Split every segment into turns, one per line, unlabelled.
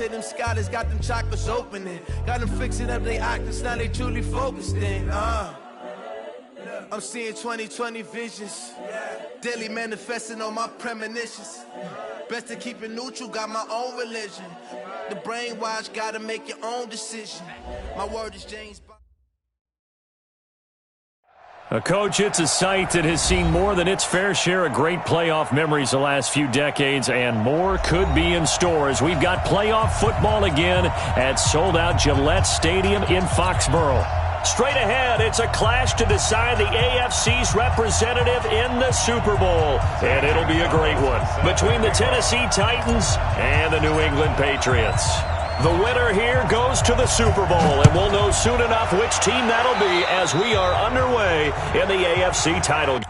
to them scholars, got them chakras opening. Got them fixing up their octaves, now they truly focused in. I'm seeing 2020 visions. Daily manifesting on my premonitions. Best to keep it neutral, got my own religion. The brainwash, gotta make your own decision. My word is James.
Coach, it's a site that has seen more than its fair share of great playoff memories the last few decades, and more could be in store as we've got playoff football again at sold-out Gillette Stadium in Foxborough. Straight ahead, it's a clash to decide the AFC's representative in the Super Bowl, and it'll be a great one between the Tennessee Titans and the New England Patriots. The winner here goes to the Super Bowl, and we'll know soon enough which team that'll be as we are underway in the AFC title game.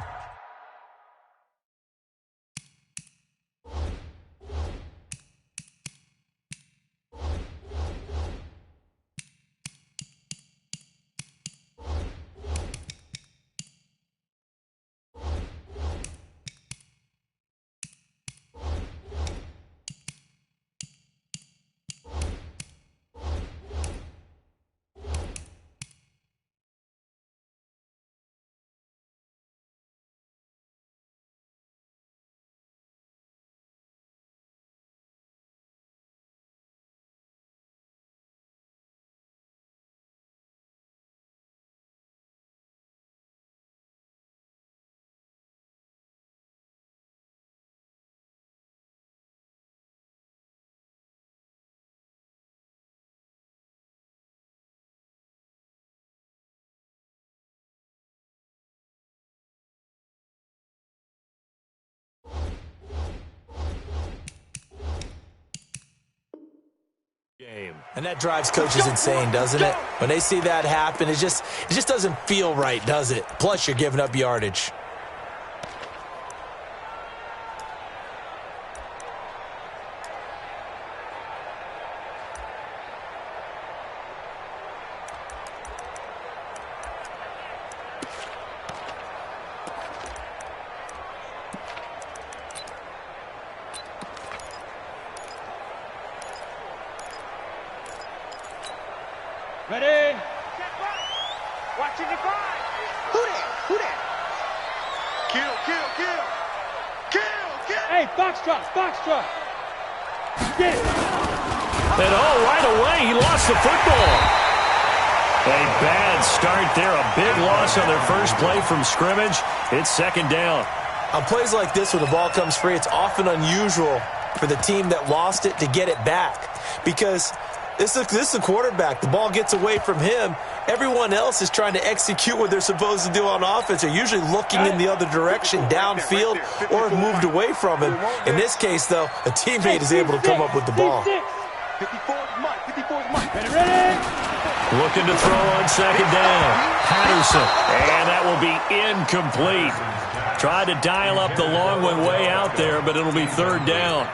And that drives coaches insane, doesn't it? When they see that happen, it just doesn't feel right, does it? Plus, you're giving up yardage.
Ready? Watching the five. Who that? Kill. Hey, foxtrot. Get it.
And right away, he lost the football. A bad start there. A big loss on their first play from scrimmage. It's second down.
On plays like this where the ball comes free, it's often unusual for the team that lost it to get it back. Because this is the quarterback. The ball gets away from him. Everyone else is trying to execute what they're supposed to do on offense. They're usually looking in the other direction, downfield, or have moved away from him. In this case, though, a teammate is able to come up with the ball.
54's Mike. Ready?
Looking to throw on second down. Patterson. And that will be incomplete. Tried to dial up the long one way out there, but it'll be third down.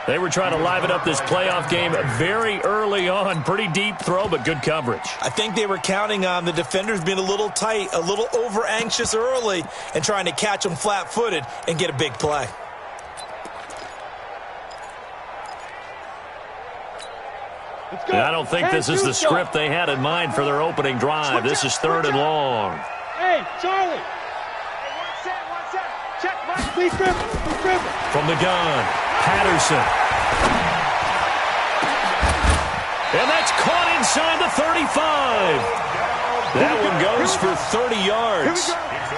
They were trying to liven up this playoff game very early on. Pretty deep throw, but good coverage.
I think they were counting on the defenders being a little tight, a little over-anxious early, and trying to catch them flat-footed and get a big play.
And I don't think this is the script they had in mind for their opening drive. This is third and long.
Hey, Charlie. Hey, one set. Check, Mike. Please dribble.
From the gun, Patterson. And that's caught inside the 35. That one goes for 30 yards.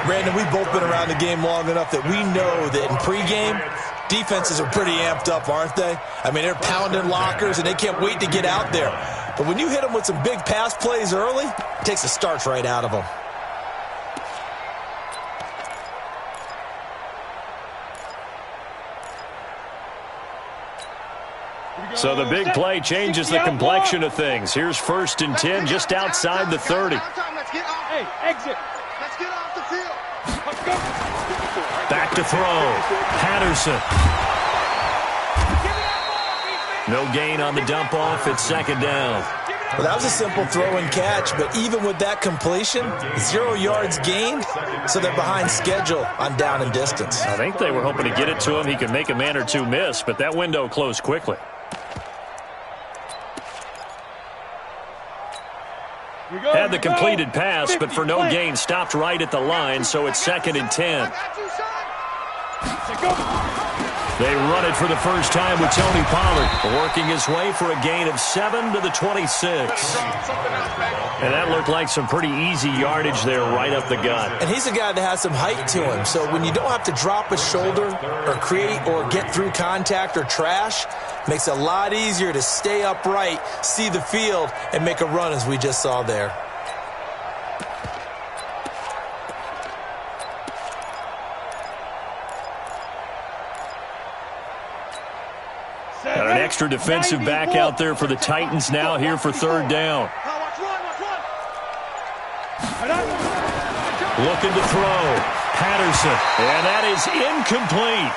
Brandon, we've both been around the game long enough that we know that in pregame, defenses are pretty amped up, aren't they? I mean, they're pounding lockers, and they can't wait to get out there. But when you hit them with some big pass plays early, it takes the starch right out of them.
So the big play changes the complexion of things. Here's 1st and 10 just outside the 30.
Hey, exit. Let's get off the field. Let's go.
Back to throw. Patterson. No gain on the dump off. It's second down.
Well, that was a simple throw and catch, but even with that completion, 0 yards gained, so they're behind schedule on down and distance.
I think they were hoping to get it to him. He could make a man or two miss, but that window closed quickly. Had the completed pass, but for no gain, stopped right at the line, so it's 2nd and 10. They run it for the first time with Tony Pollard, working his way for a gain of 7 to the 26. And that looked like some pretty easy yardage there right up the gut.
And he's a guy that has some height to him, so when you don't have to drop a shoulder or create or get through contact or trash, makes it a lot easier to stay upright, see the field, and make a run as we just saw there.
Got an extra defensive back out there for the Titans now here for 3rd down. Looking to throw. Patterson. And that is incomplete.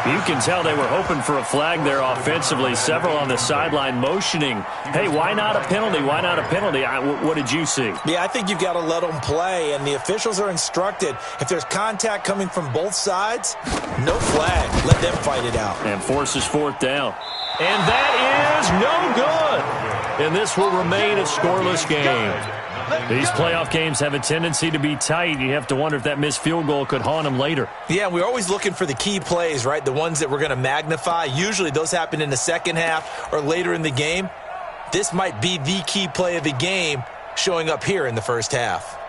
You can tell they were hoping for a flag there offensively. Several on the sideline motioning, hey, why not a penalty? Why not a penalty? What did you see?
Yeah, I think you've got to let them play, and the officials are instructed. If there's contact coming from both sides, no flag. Let them fight it out.
And forces 4th down. And that is no good. And this will remain a scoreless game. These playoff games have a tendency to be tight. You have to wonder if that missed field goal could haunt them later.
Yeah, we're always looking for the key plays, right? The ones that we're going to magnify. Usually those happen in the second half or later in the game. This might be the key play of the game showing up here in the first half.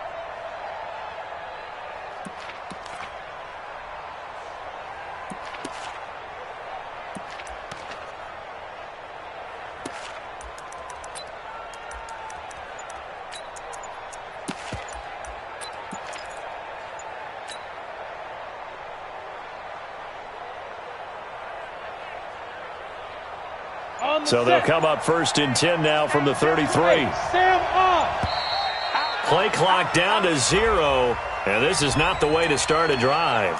So they'll come up 1st and 10 now from the 33. Play clock down to 0. And this is not the way to start a drive.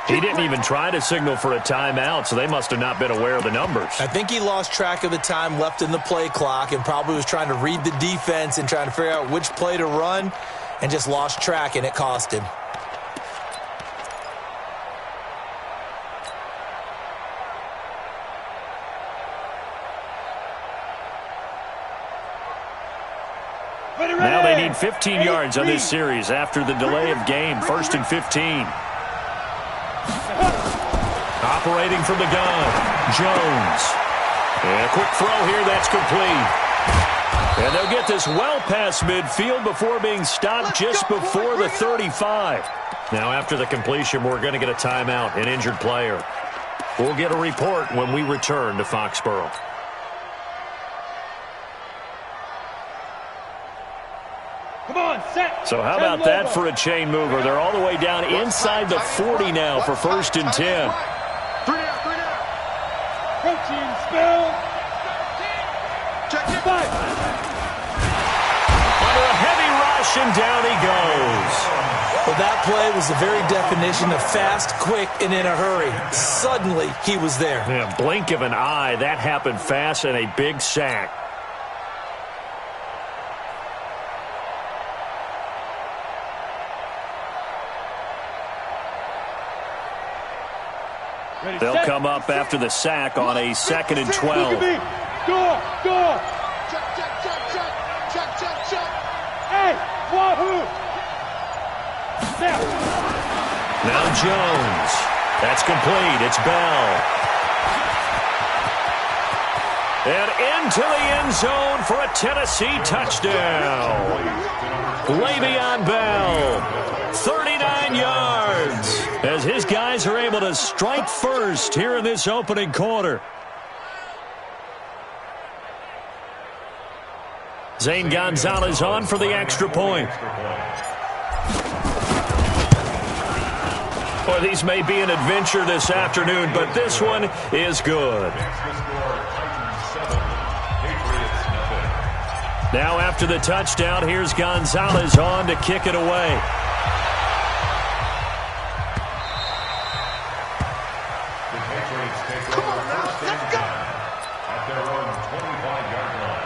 He didn't even try to signal for a timeout, so they must have not been aware of the numbers.
I think he lost track of the time left in the play clock and probably was trying to read the defense and trying to figure out which play to run and just lost track, and it cost him.
Now they need 15 yards on this series after the delay of game. 1st and 15. Operating from the gun, Jones. And a quick throw here, that's complete. And they'll get this well past midfield before being stopped just before the 35. Now after the completion, we're going to get a timeout, an injured player. We'll get a report when we return to Foxborough. So how about that for a chain mover? They're all the way down inside the 40 now for 1st and 10.
3 down. Protein spill. Check it back.
Under a heavy rush, and down he goes.
Well, that play was the very definition of fast, quick, and in a hurry. Suddenly, he was there.
Yeah, blink of an eye. That happened fast, and a big sack. They'll come up after the sack on a 2nd and 12.
Go. Check. Hey, wahoo.
Now Jones. That's complete. It's Bell. And into the end zone for a Tennessee touchdown. Le'Veon Bell, 39 yards, as his guys are able to strike first here in this opening quarter. Zane Gonzalez on for the extra point. Boy, these may be an adventure this afternoon, but this one is good. Now after the touchdown, here's Gonzalez on to kick it away.
The Patriots take over first and 10 at their own 25-yard line.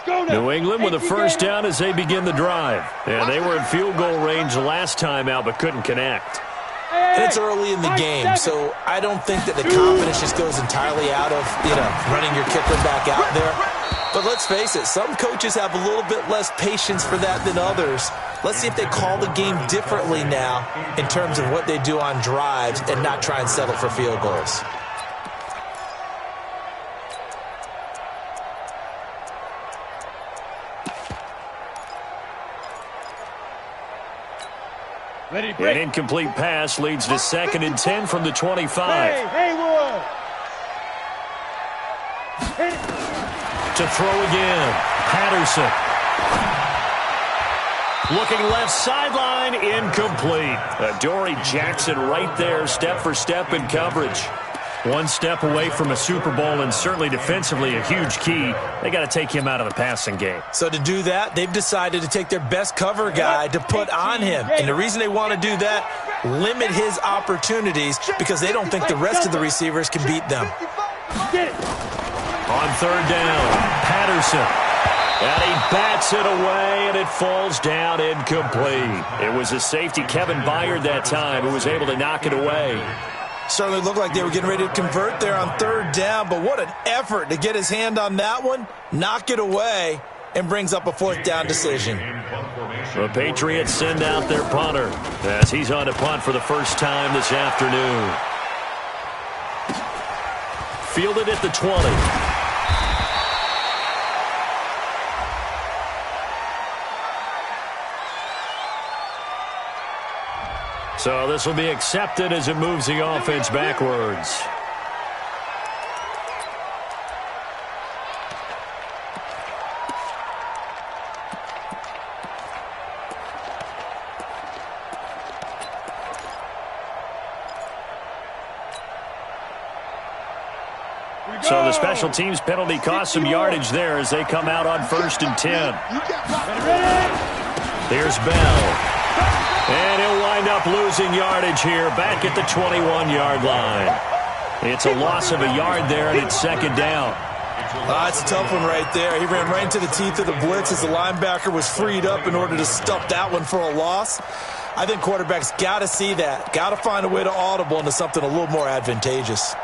New England with a first down as they begin the drive. And they were in field goal range last time out but couldn't connect.
And it's early in the game, so I don't think that the confidence just goes entirely out of, running your kicker back out there. But let's face it, some coaches have a little bit less patience for that than others. Let's see if they call the game differently now in terms of what they do on drives and not try and settle for field goals.
An incomplete pass leads to 2nd and 10 from the 25.
Haywood.
To throw again. Patterson. Looking left sideline, incomplete. Dory Jackson right there, step for step in coverage. One step away from a Super Bowl, and certainly defensively a huge key. They got to take him out of the passing game.
So to do that, they've decided to take their best cover guy to put on him. And the reason they want to do that, limit his opportunities because they don't think the rest of the receivers can beat them.
On 3rd down, Patterson. And he bats it away, and it falls down incomplete. It was a safety, Kevin Byard, that time, who was able to knock it away.
Certainly looked like they were getting ready to convert there on 3rd down, but what an effort to get his hand on that one, knock it away, and brings up a 4th down decision.
The Patriots send out their punter as he's on to punt for the first time this afternoon. Fielded at the 20. So this will be accepted as it moves the offense backwards. So the special teams penalty cost some yardage there as they come out on 1st and 10. Here's Bell. And he'll wind up losing yardage here back at the 21-yard line. It's a loss of a yard there, and it's 2nd down.
It's a tough one right there. He ran right into the teeth of the blitz as the linebacker was freed up in order to stuff that one for a loss. I think quarterbacks got to see that. Got to find a way to audible into something a little more advantageous.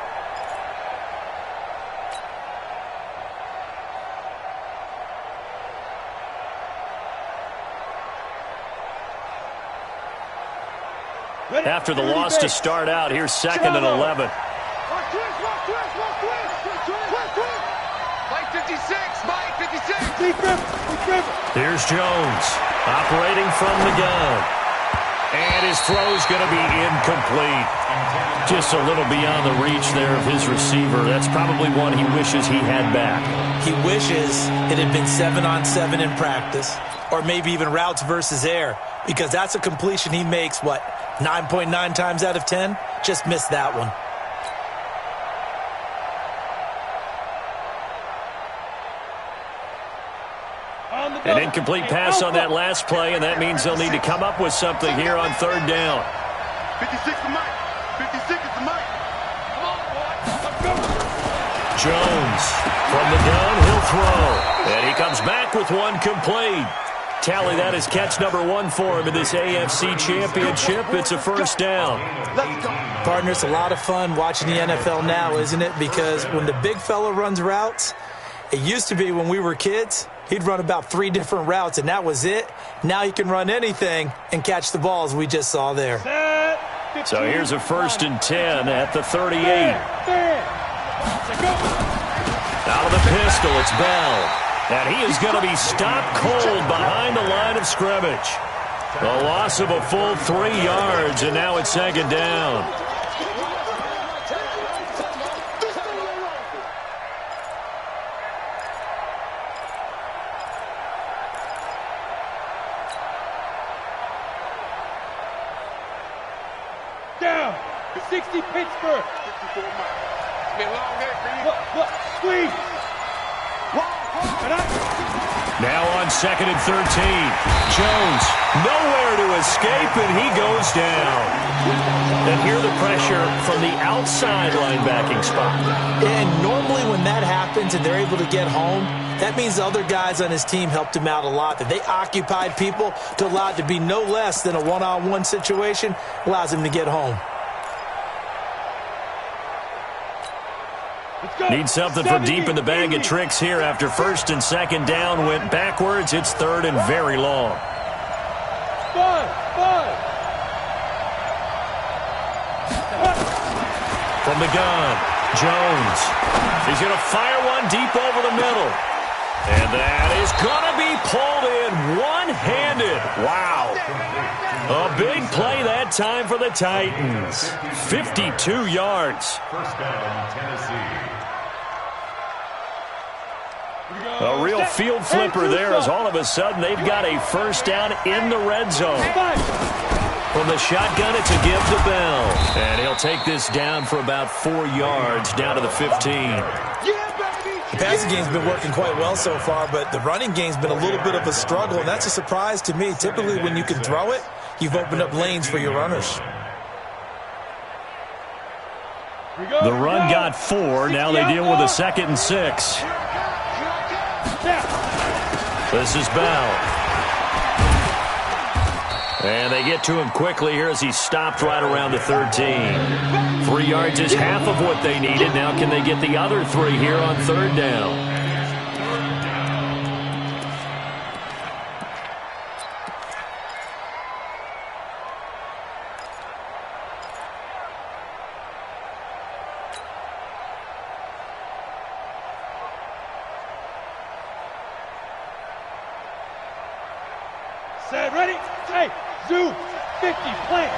After the loss to start out, here's 2nd and 11.
Mike 56, Mike 56.
Here's Jones, operating from the gun. And his throw's going to be incomplete. Just a little beyond the reach there of his receiver. That's probably one he wishes he had back.
He wishes it had been 7-on-7 in practice, or maybe even routes versus air, because that's a completion he makes, 9.9 times out of 10? Just missed that one.
An incomplete pass on that last play, and that means they'll need to come up with something here on 3rd down.
56 to Mike. 56 is to Mike. Come on, boy. Let's go.
Jones from the gun, he'll throw. And he comes back with one complete. Tally that as catch number 1 for him in this AFC Championship. It's a first down.
Partner, it's a lot of fun watching the NFL now, isn't it? Because when the big fella runs routes, it used to be when we were kids, he'd run about 3 different routes, and that was it. Now he can run anything and catch the balls we just saw there.
So here's a 1st and 10 at the 38. Out of the pistol, it's Bell. And he is going to be stopped cold behind the line of scrimmage. A loss of a full 3 yards, and now it's 2nd down.
Down. 60 Pittsburgh. 54 Mike. It's been a long day for you. Look, squeeze.
Now on 2nd and 13. Jones, nowhere to escape, and he goes down. And hear the pressure from the outside linebacking spot.
And normally when that happens and they're able to get home, that means the other guys on his team helped him out a lot. That they occupied people to allow it to be no less than a one-on-one situation, allows him to get home.
Need something for deep in the bag of tricks here after 1st and 2nd down went backwards. It's 3rd and very long. From the gun, Jones. He's going to fire one deep over the middle. And that is going to be pulled in one-handed. Wow. A big play that time for the Titans. 52 yards.
First down, Tennessee.
A real field flipper there as all of a sudden they've got a first down in the red zone. From the shotgun, it's a give to Bell. And he'll take this down for about 4 yards down to the 15.
The passing game's been working quite well so far, but the running game's been a little bit of a struggle, and that's a surprise to me. Typically, when you can throw it, you've opened up lanes for your runners.
The run got 4. Now they deal with a 2nd and 6. This is Bell. And they get to him quickly here as he stopped right around the 13. 3 yards is half of what they needed. Now can they get the other 3 here on 3rd down?
Set, ready? Hey, Zoo, 50, plant.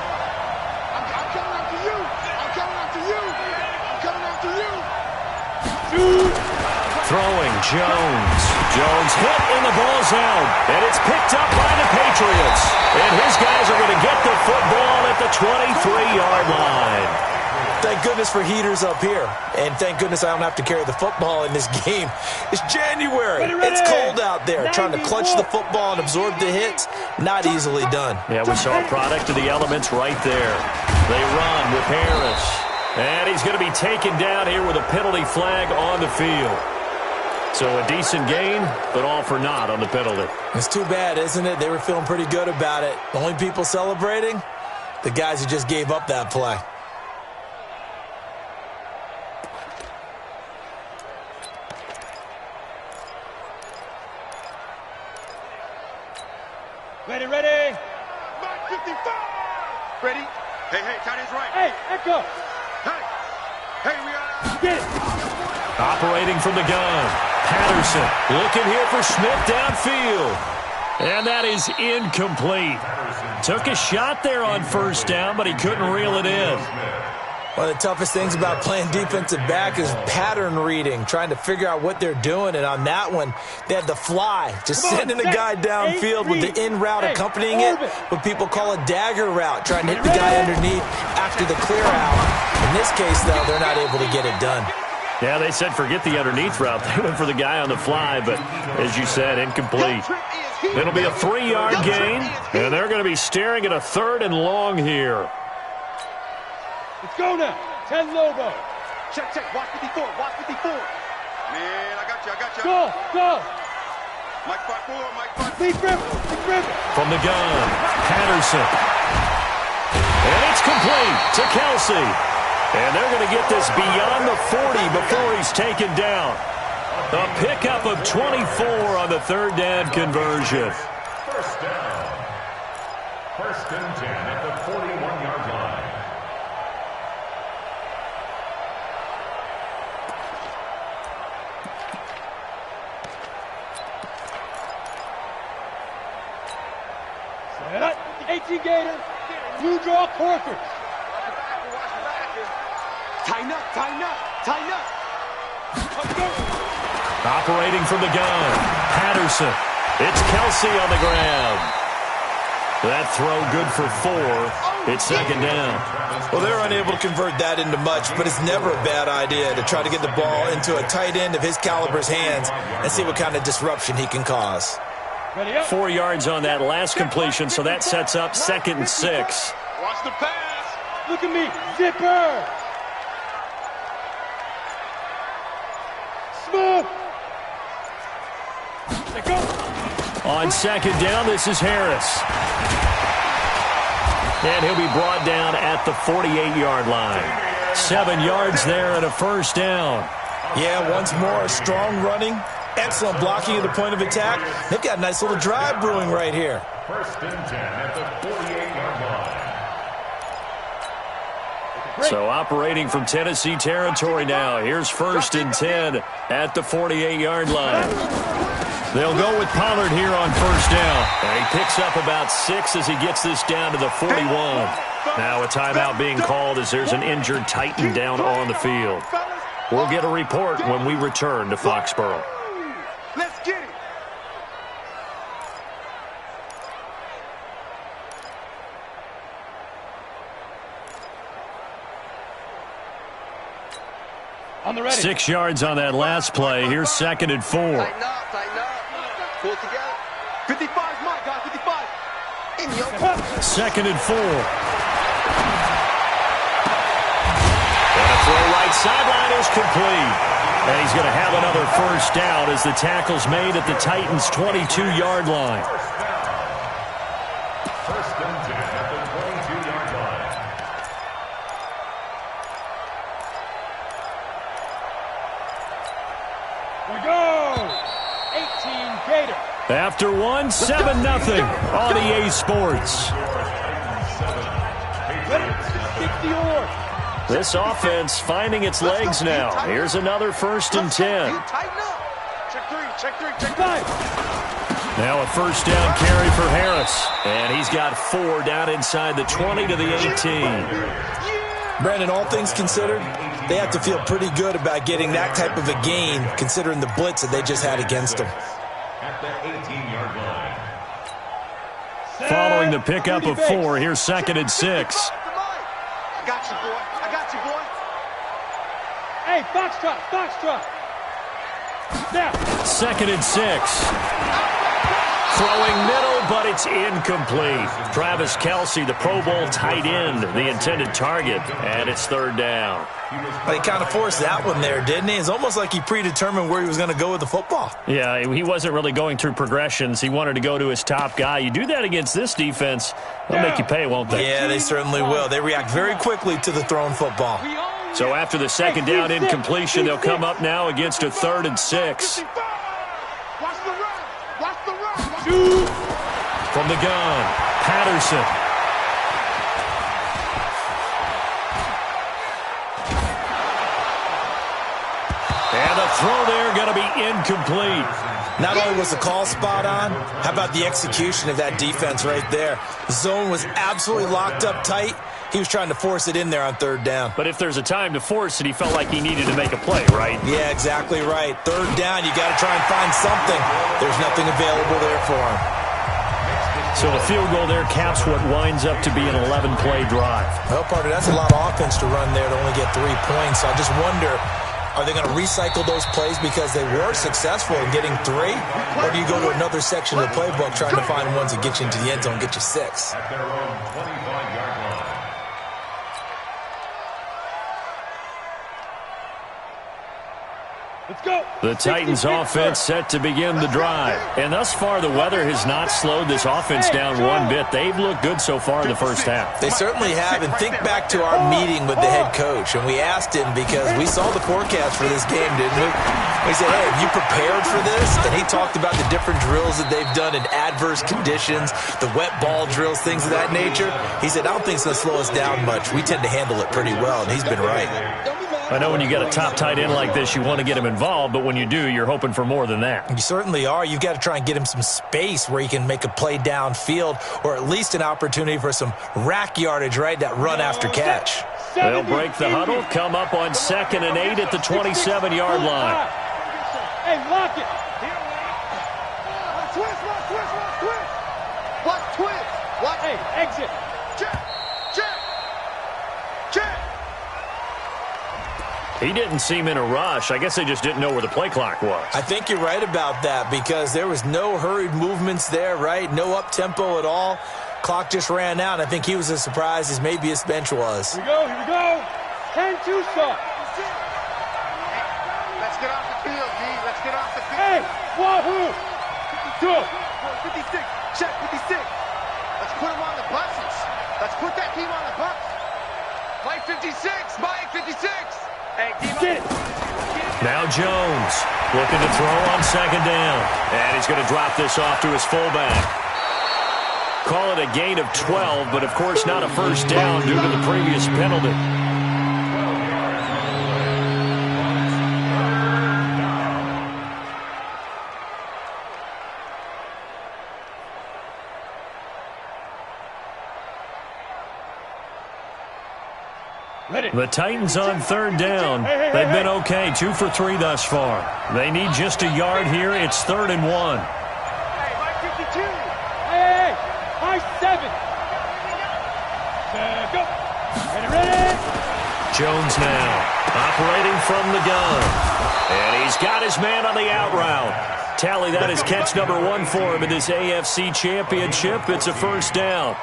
I'm coming after you. I'm coming after you. I'm coming after you. Zoo.
Throwing, Jones. Jones hit and the ball's out. And it's picked up by the Patriots. And his guys are going to get the football at the 23-yard line.
Thank goodness for heaters up here. And thank goodness I don't have to carry the football in this game. It's January.
Ready.
It's cold out there. Trying to clutch the football and absorb the hits, not easily done.
Yeah, we saw a product of the elements right there. They run with Harris. And he's going to be taken down here with a penalty flag on the field. So a decent gain, but all for naught on the penalty.
It's too bad, isn't it? They were feeling pretty good about it. The only people celebrating, the guys who just gave up that play.
Ready. Mark 55. Ready? Hey, tight ends right. Hey, echo. Hey, we are. Get it.
Operating from the gun. Patterson looking here for Smith downfield. And that is incomplete. Took a shot there on 1st down, but he couldn't reel it in.
One of the toughest things about playing defensive back is pattern reading, trying to figure out what they're doing. And on that one, they had the fly, just sending the guy downfield with the in route accompanying it, what people call a dagger route, trying to hit the guy underneath after the clear out. In this case, though, they're not able to get it done.
Yeah, they said forget the underneath route. They went for the guy on the fly, but as you said, incomplete. It'll be a 3-yard gain, and they're going to be staring at a 3rd and long here.
Let's go now. 10 Lobo. Check. Watch 54. Man, I got you. Go. Mike 5-4. Big grip.
From the gun, Patterson. And it's complete to Kelsey. And they're going to get this beyond the 40 before he's taken down. A pickup of 24 on the 3rd down conversion.
First down. 1st and 10 at the 41-yard line.
Set up. 18 Gator. Blue draw Corker. Tighten up. Let's go.
Operating from the gun, Patterson. It's Kelsey on the ground. That throw good for 4. It's 2nd down.
Well, they're unable to convert that into much, but it's never a bad idea to try to get the ball into a tight end of his caliber's hands and see what kind of disruption he can cause.
4 yards on that last completion, so that sets up 2nd and 6.
Watch the pass. Look at me. Zipper. Smooth.
On 2nd down, this is Harris. And he'll be brought down at the 48-yard line. 7 yards there and a 1st down.
Yeah, once more, strong running, excellent blocking at the point of attack. They've got a nice little drive brewing right here.
1st and 10 at the 48-yard line.
So operating from Tennessee territory now. Here's 1st and 10 at the 48-yard line. They'll go with Pollard here on 1st down. And he picks up about 6 as he gets this down to the 41. Now a timeout being called as there's an injured Titan down on the field. We'll get a report when we return to Foxborough.
Let's get it. On the ready.
6 yards on that last play. Here's 2nd and 4.
Tighten up. Pull it together. 55's my guy, 55. In your
2nd and 4. And a throw right sideline is complete. And he's going to have another 1st down as the tackle's made at the Titans' 22-yard line.
1st and 10 at the 22-yard line.
We go. 18 Gator.
After 1, 7-0 on EA Sports. This offense finding its legs now. Here's another 1st and 10.
Tighten up. Check 3, check 5.
Now a 1st down carry for Harris. And he's got 4 down inside the 20 to the 18.
Brandon, all things considered, they have to feel pretty good about getting that type of a gain, considering the blitz that they just had against them.
At the 18-yard line.
Following the pickup of 4, here's 2nd and 6.
I got you, boy. Hey, Foxtrot. Now.
2nd and 6. Throwing middle, but it's incomplete. Travis Kelce, the Pro Bowl tight end, the intended target, and it's 3rd down.
He kind of forced that one there, didn't he? It's almost like he predetermined where he was going to go with the football.
Yeah, he wasn't really going through progressions. He wanted to go to his top guy. You do that against this defense, they'll make you pay, won't they?
Yeah, they certainly will. They react very quickly to the thrown football.
So after the 2nd down incompletion, they'll come up now against a 3rd and 6. From the gun, Patterson. And the throw there going to be incomplete.
Not only was the call spot on, how about the execution of that defense right there? The zone was absolutely locked up tight. He was trying to force it in there on 3rd down.
But if there's a time to force it, he felt like he needed to make a play, right?
Yeah, exactly right. 3rd down, you got to try and find something. There's nothing available there for him.
So the field goal there caps what winds up to be an 11-play drive.
Well, partner, that's a lot of offense to run there to only get 3 points. So I just wonder, are they going to recycle those plays because they were successful in getting 3? Or do you go to another section of the playbook trying to find ones that get you into the end zone, get you 6?
At their own 25-yard line.
Let's go.
The Titans offense set to begin the drive. And thus far, the weather has not slowed this offense down one bit. They've looked good so far in the 1st half.
They certainly have. And think back to our meeting with the head coach. And we asked him because we saw the forecast for this game, didn't we? We said, hey, have you prepared for this? And he talked about the different drills that they've done in adverse conditions, the wet ball drills, things of that nature. He said, I don't think it's going to slow us down much. We tend to handle it pretty well, and he's been right.
I know when you got a top tight end like this, you want to get him involved, but when you do, you're hoping for more than that.
You certainly are. You've got to try and get him some space where he can make a play downfield, or at least an opportunity for some rack yardage, right? That run after catch.
They'll break the huddle, come up on 2nd and 8 at the 27-yard line.
Hey, lock it. Twist. What twist? What? Hey, exit. Check.
He didn't seem in a rush. I guess they just didn't know where the play clock was.
I think you're right about that because there was no hurried movements there, right? No up-tempo at all. Clock just ran out, and I think he was as surprised as maybe his bench was.
Here we go. 10-2 stop.
Let's get off the field, D. Let's get off the field.
Hey, wahoo. 52.
56. Check 56. Let's put him on the buses. Let's put that team on the bus. Mike 56. Mike 56. Hey,
Get it.
Now Jones looking to throw on second down. And he's going to drop this off to his fullback. Call it a gain of 12, but of course not a first down due to the previous penalty. The Titans on third down. They've been okay, 2 for 3 thus far. They need just a yard here. It's 3rd and 1.
Hey, Mike 52.
Hey, high 7. Go. Ready.
Jones now operating from the gun. And he's got his man on the out route. Tally, that is catch number 1 for him in this AFC Championship. It's a first down.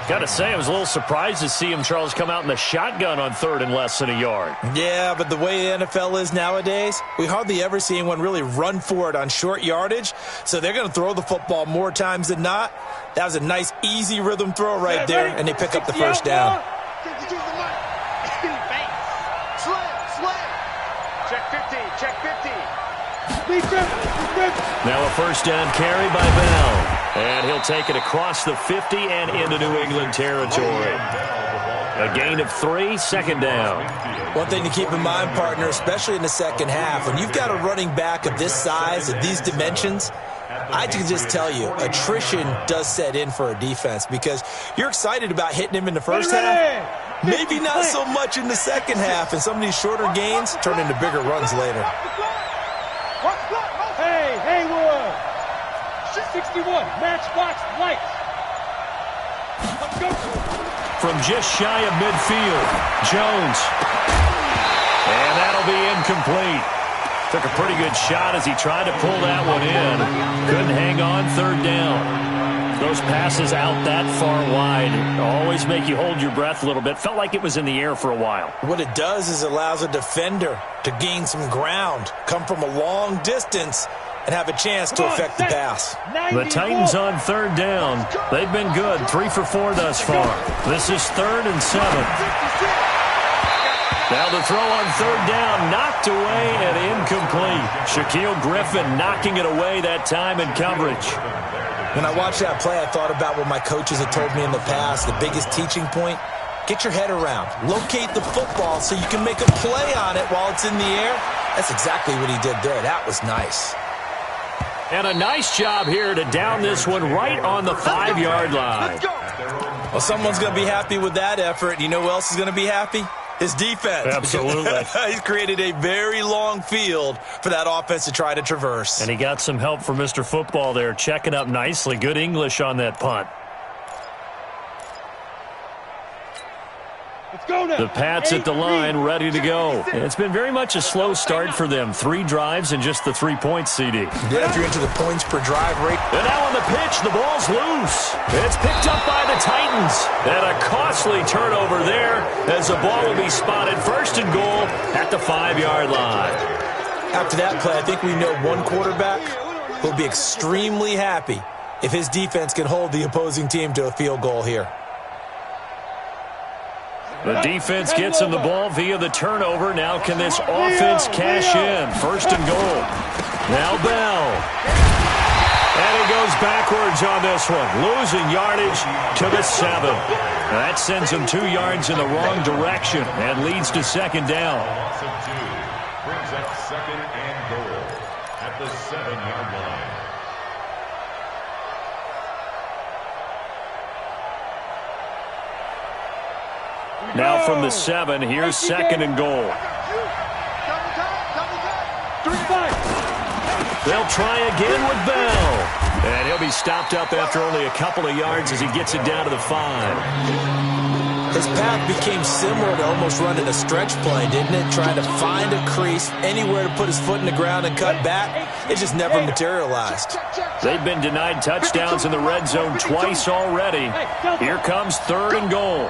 Got to say, I was a little surprised to see him, Charles, come out in the shotgun on 3rd and less than a yard.
Yeah, but the way the NFL is nowadays, we hardly ever see anyone really run for it on short yardage. So they're going to throw the football more times than not. That was a nice, easy rhythm throw right there, and they pick up the first down.
52's the money. Slam. Check 50. Check 50.
Now a first down carry by Bell. And he'll take it across the 50 and into New England territory. A gain of 3, second down.
One thing to keep in mind, partner, especially in the second half, when you've got a running back of this size, of these dimensions, I can just tell you, attrition does set in for a defense because you're excited about hitting him in the first half. Maybe not so much in the second half, and some of these shorter gains turn into bigger runs later.
Hey, Haywood. 61, matchbox lights. Let's go.
From just shy of midfield, Jones. And that'll be incomplete. Took a pretty good shot as he tried to pull that one in. Couldn't hang on, 3rd down. Those passes out that far wide always make you hold your breath a little bit. Felt like it was in the air for a while.
What it does is it allows a defender to gain some ground, come from a long distance, and have a chance to affect the pass.
The Titans on 3rd down. They've been good, 3 for 4 thus far. This is 3rd and 7. Now the throw on 3rd down, knocked away and incomplete. Shaquille Griffin knocking it away that time in coverage.
When I watched that play, I thought about what my coaches had told me in the past. The biggest teaching point, get your head around. Locate the football so you can make a play on it while it's in the air. That's exactly what he did there. That was nice.
And a nice job here to down this one right on the 5-yard line.
Well, someone's going to be happy with that effort. You know who else is going to be happy? His defense.
Absolutely.
He's created a very long field for that offense to try to traverse.
And he got some help from Mr. Football there, checking up nicely. Good English on that punt.
Let's go now.
The Pats at the line, ready to go. And it's been very much a slow start for them. 3 drives and just the 3 points, CD.
Yeah, if you're into the points per drive rate.
And now on the pitch, the ball's loose. It's picked up by the Titans. And a costly turnover there as the ball will be spotted 1st and goal at the 5-yard line.
After that play, I think we know one quarterback will be extremely happy if his defense can hold the opposing team to a field goal here.
The defense gets him the ball via the turnover. Now can this offense cash in? 1st and goal. Now Bell. And he goes backwards on this one. Losing yardage to the 7. That sends him 2 yards in the wrong direction and leads to 2nd down.
Loss of 2 brings up 2nd and goal at the 7-yard line.
Now from the 7, here's 2nd and goal. They'll try again with Bell. And he'll be stopped up after only a couple of yards as he gets it down to the 5.
His path became similar to almost running a stretch play, didn't it? Trying to find a crease, anywhere to put his foot in the ground and cut back. It just never materialized.
They've been denied touchdowns in the red zone twice already. Here comes 3rd and goal.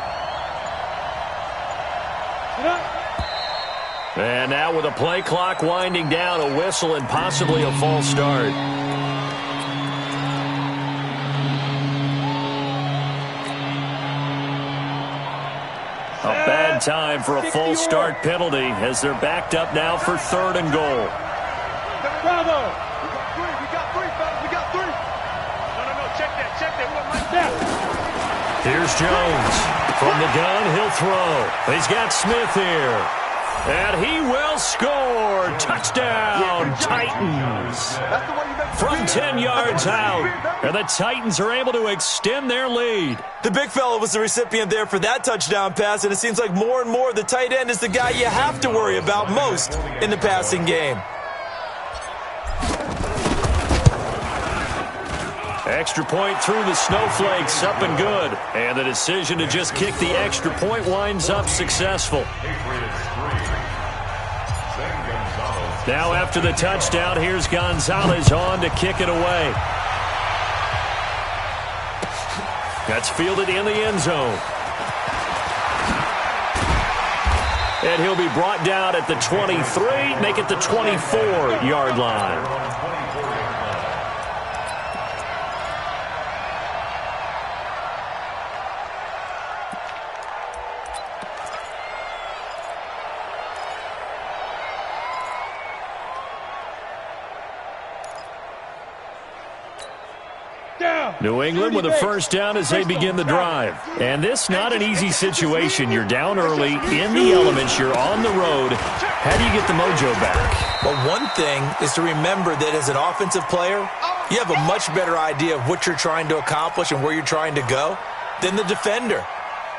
And now with a play clock winding down, a whistle and possibly a false start. A bad time for a false start penalty as they're backed up now for 3rd and goal.
Bravo! We got three, fellas. We got three. No. Check that.
Here's Jones. From the gun, he'll throw. He's got Smith here. And he will score. Touchdown, Titans. From 10 yards out. And the Titans are able to extend their lead.
The big fella was the recipient there for that touchdown pass, and it seems like more and more the tight end is the guy you have to worry about most in the passing game.
Extra point through the snowflakes, up and good. And the decision to just kick the extra point winds up successful. Now after the touchdown, here's Gonzalez on to kick it away. That's fielded in the end zone. And he'll be brought down at the 23, make it the 24-yard line. New England with a first down as they begin the drive. And this not an easy situation. You're down early, in the elements, you're on the road. How do you get the mojo back?
Well, one thing is to remember that as an offensive player, you have a much better idea of what you're trying to accomplish and where you're trying to go than the defender.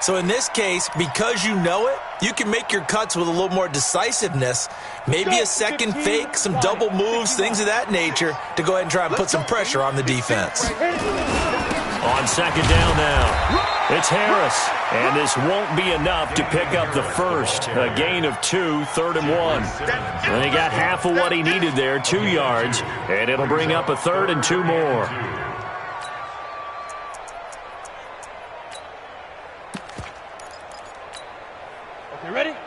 So in this case, because you know it, you can make your cuts with a little more decisiveness, maybe a second fake, some double moves, things of that nature, to go ahead and try and put some pressure on the defense.
On second down now, it's Harris, and this won't be enough to pick up the first. A gain of 2, 3rd and 1. And he got half of what he needed there, 2 yards, and it'll bring up a 3rd and 2 more.
Ready? Hey,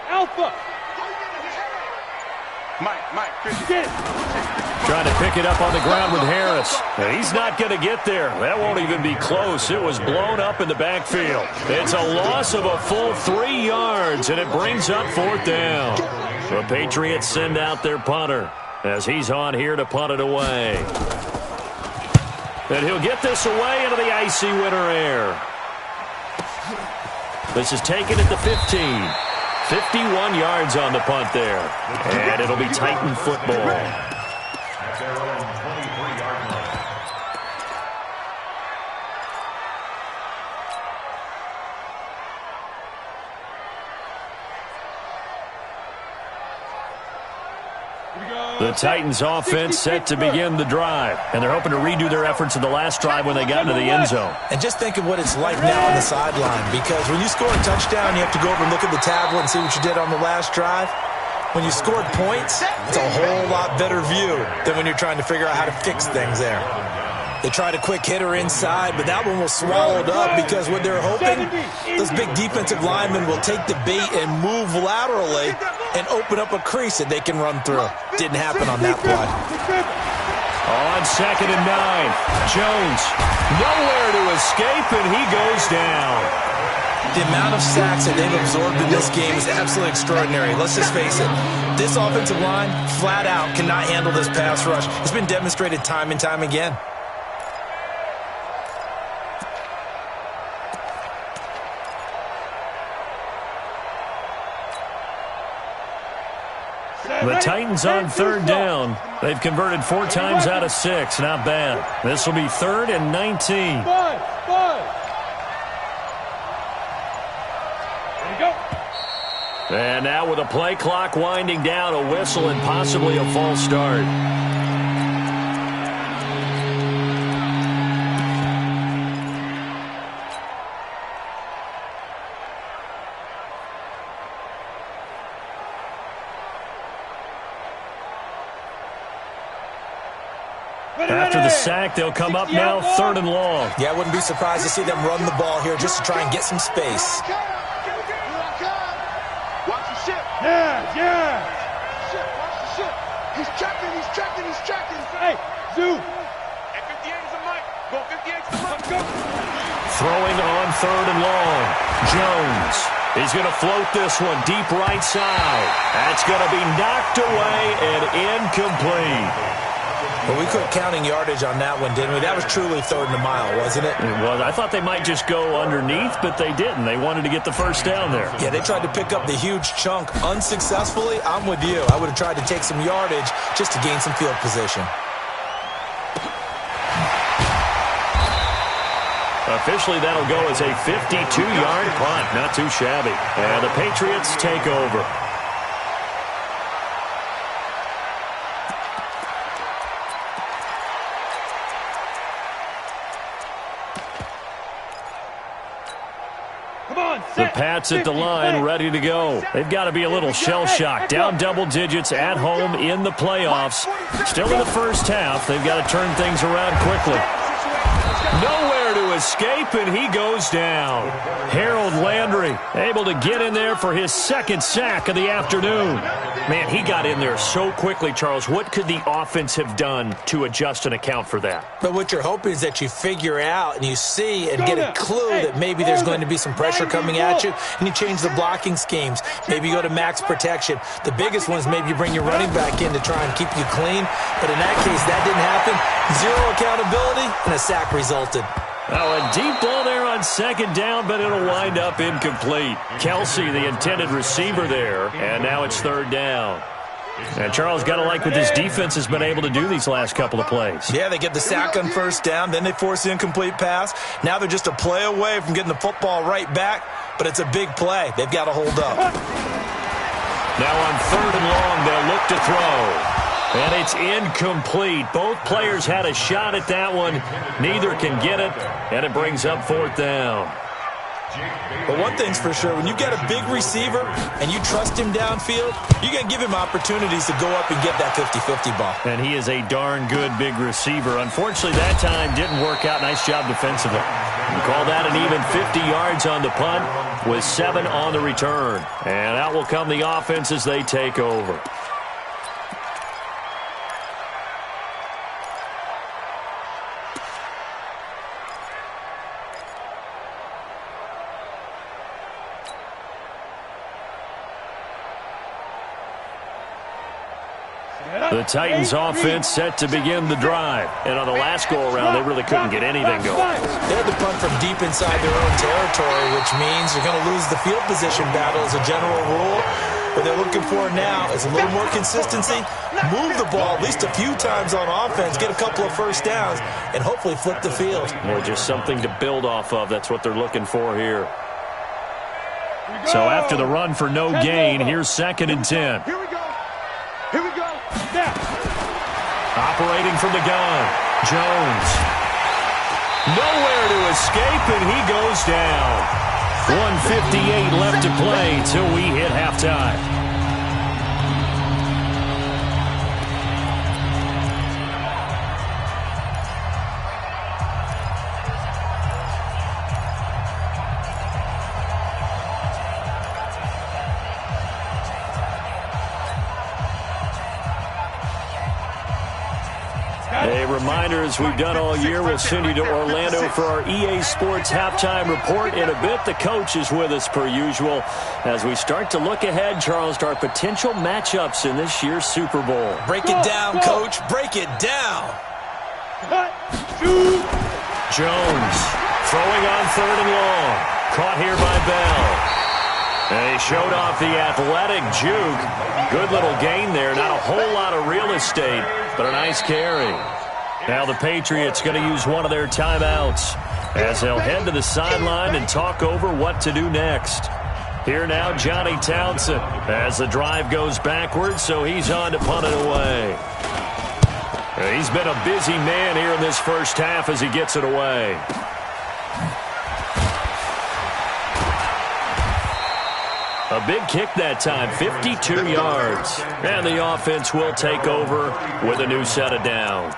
Alpha! Mike, 50.
Trying to pick it up on the ground with Harris. And he's not going to get there. That won't even be close. It was blown up in the backfield. It's a loss of a full 3 yards, and it brings up 4th down. The Patriots send out their punter as he's on here to punt it away. And he'll get this away into the icy winter air. This is taken at the 15. 51 yards on the punt there. And it'll be Titan football.
At their own 23-yard line.
The Titans offense set to begin the drive. And they're hoping to redo their efforts in the last drive when they got into the end zone.
And just think of what it's like now on the sideline, because when you score a touchdown, you have to go over and look at the tablet and see what you did on the last drive. When you scored points, it's a whole lot better view than when you're trying to figure out how to fix things there. They tried a quick hitter inside, but that one was swallowed up because what they're hoping, those big defensive linemen will take the bait and move laterally and open up a crease that they can run through. Didn't happen on that play.
On 2nd and 9, Jones nowhere to escape, and he goes down.
The amount of sacks that they've absorbed in this game is absolutely extraordinary. Let's just face it. This offensive line, flat out, cannot handle this pass rush. It's been demonstrated time and time again.
The Titans on 3rd down. They've converted 4 times out of 6. Not bad. This will be 3rd and 19. And now with a play clock winding down, a whistle and possibly a false start. After the sack, they'll come up now 3rd and long.
Yeah, I wouldn't be surprised to see them run the ball here just to try and get some space.
Watch the ship.
Yeah.
Watch the ship. He's checking.
Hey, Zoo.
And 58 is a mic. Go 58 is a mic.
Go.
Throwing on 3rd and long. Jones. He's going to float this one deep right side. That's going to be knocked away and incomplete.
Well, we quit counting yardage on that one, didn't we? That was truly 3rd and a mile, wasn't it?
It was. I thought they might just go underneath, but they didn't. They wanted to get the first down there.
Yeah, they tried to pick up the huge chunk unsuccessfully. I'm with you. I would have tried to take some yardage just to gain some field position.
Officially, that'll go as a 52-yard punt. Not too shabby. And the Patriots take over. The Pats at the line, ready to go. They've got to be a little shell-shocked. Down double digits at home in the playoffs. Still in the first half. They've got to turn things around quickly. Nowhere to escape, and he goes down. Harold Landry able to get in there for his 2nd sack of the afternoon. Man, he got in there so quickly, Charles. What could the offense have done to adjust and account for that?
But what you're hoping is that you figure out and you see and get a clue that maybe there's going to be some pressure coming at you, and you change the blocking schemes. Maybe you go to max protection. The biggest one is maybe you bring your running back in to try and keep you clean. But in that case, that didn't happen. 0 accountability, and a sack resulted.
Oh, a deep ball there on 2nd down, but it'll wind up incomplete. Kelsey, the intended receiver there, and now it's 3rd down. And Charles, got to like what this defense has been able to do these last couple of plays.
Yeah, they get the sack on 1st down, then they force the incomplete pass. Now they're just a play away from getting the football right back, but it's a big play. They've got to hold up.
Now on 3rd and long, they'll look to throw. And it's incomplete. Both players had a shot at that one. Neither can get it, and it brings up 4th down.
But one thing's for sure, when you get a big receiver and you trust him downfield, you're going to give him opportunities to go up and get that 50-50 ball.
And he is a darn good big receiver. Unfortunately, that time didn't work out. Nice job defensively. You call that an even 50 yards on the punt with 7 on the return. And out will come the offense as they take over. The Titans offense set to begin the drive. And on the last go-around, they really couldn't get anything going.
They had to punt from deep inside their own territory, which means you're going to lose the field position battle as a general rule. What they're looking for now is a little more consistency, move the ball at least a few times on offense, get a couple of 1st downs, and hopefully flip the field.
Well, just something to build off of. That's what they're looking for here. So after the run for no gain, here's 2nd and 10.
Here we go.
Snap.
Operating from the gun, Jones. Nowhere to escape, and he goes down. 1:58 left to play till we hit halftime. A reminder, as we've done all year, we'll send you to Orlando for our EA Sports halftime report in a bit. The coach is with us per usual as we start to look ahead, Charles, to our potential matchups in this year's Super Bowl.
Break it down, Coach. Break it down.
Jones throwing on 3rd and long. Caught here by Bell. And he showed off the athletic juke. Good little gain there. Not a whole lot of real estate, but a nice carry. Now the Patriots going to use one of their timeouts as they'll head to the sideline and talk over what to do next. Here now, Johnny Townsend as the drive goes backwards, so he's on to punt it away. He's been a busy man here in this first half as he gets it away. A big kick that time, 52 yards. And the offense will take over with a new set of downs.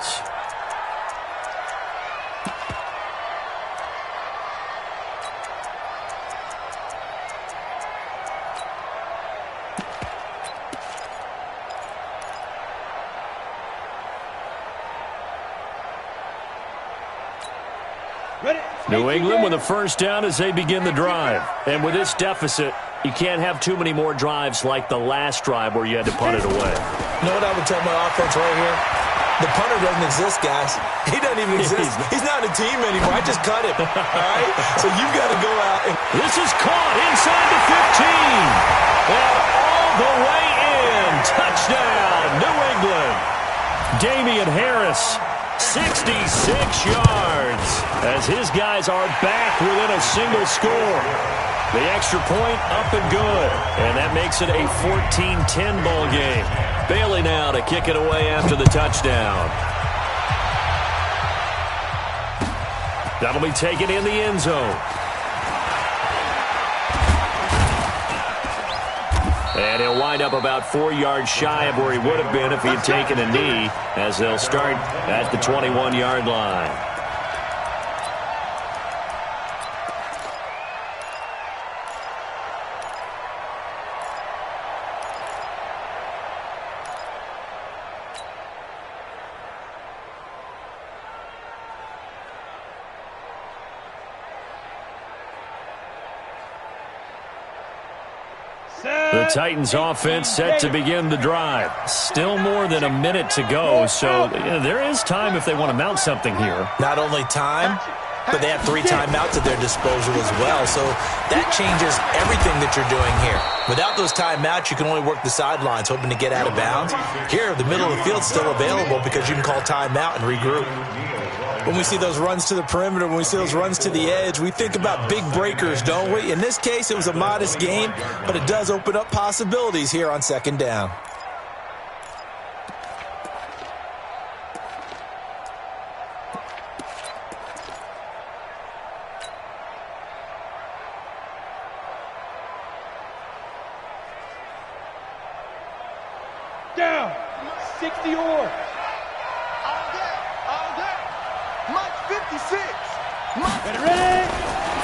New England with a first down as they begin the drive. And with this deficit, you can't have too many more drives like the last drive where you had to punt it away.
You know what I would tell my offense right here? The punter doesn't exist, guys. He doesn't even exist. He's not a team anymore. I just cut him. All right? So you've got to go out.
This is caught inside the 15. And all the way in. Touchdown, New England. Damian Harris, 66 yards, as his guys are back within a single score. The extra point up and good, and that makes it a 14-10 ball game. Bailey now to kick it away after the touchdown. That'll be taken in the end zone. And he'll wind up about 4 yards shy of where he would have been if he had taken a knee, as they'll start at the 21-yard line. The Titans offense set to begin the drive. Still more than a minute to go, so there is time if they want to mount something here.
Not only time, but they have 3 timeouts at their disposal as well, so that changes everything that you're doing here. Without those timeouts, you can only work the sidelines, hoping to get out of bounds. Here, the middle of the field's still available because you can call timeout and regroup. When we see those runs to the perimeter, when we see those runs to the edge, we think about big breakers, don't we? In this case, it was a modest game, but it does open up possibilities here on second down.
Down. 60 or.
Ready?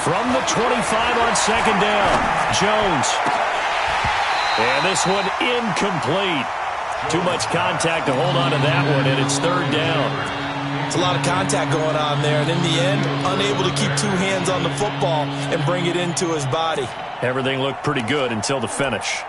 From the 25 on second down, Jones. And this one incomplete. Too much contact to hold on to that one, and it's third down.
It's a lot of contact going on there, and in the end, unable to keep 2 hands on the football and bring it into his body.
Everything looked pretty good until the finish.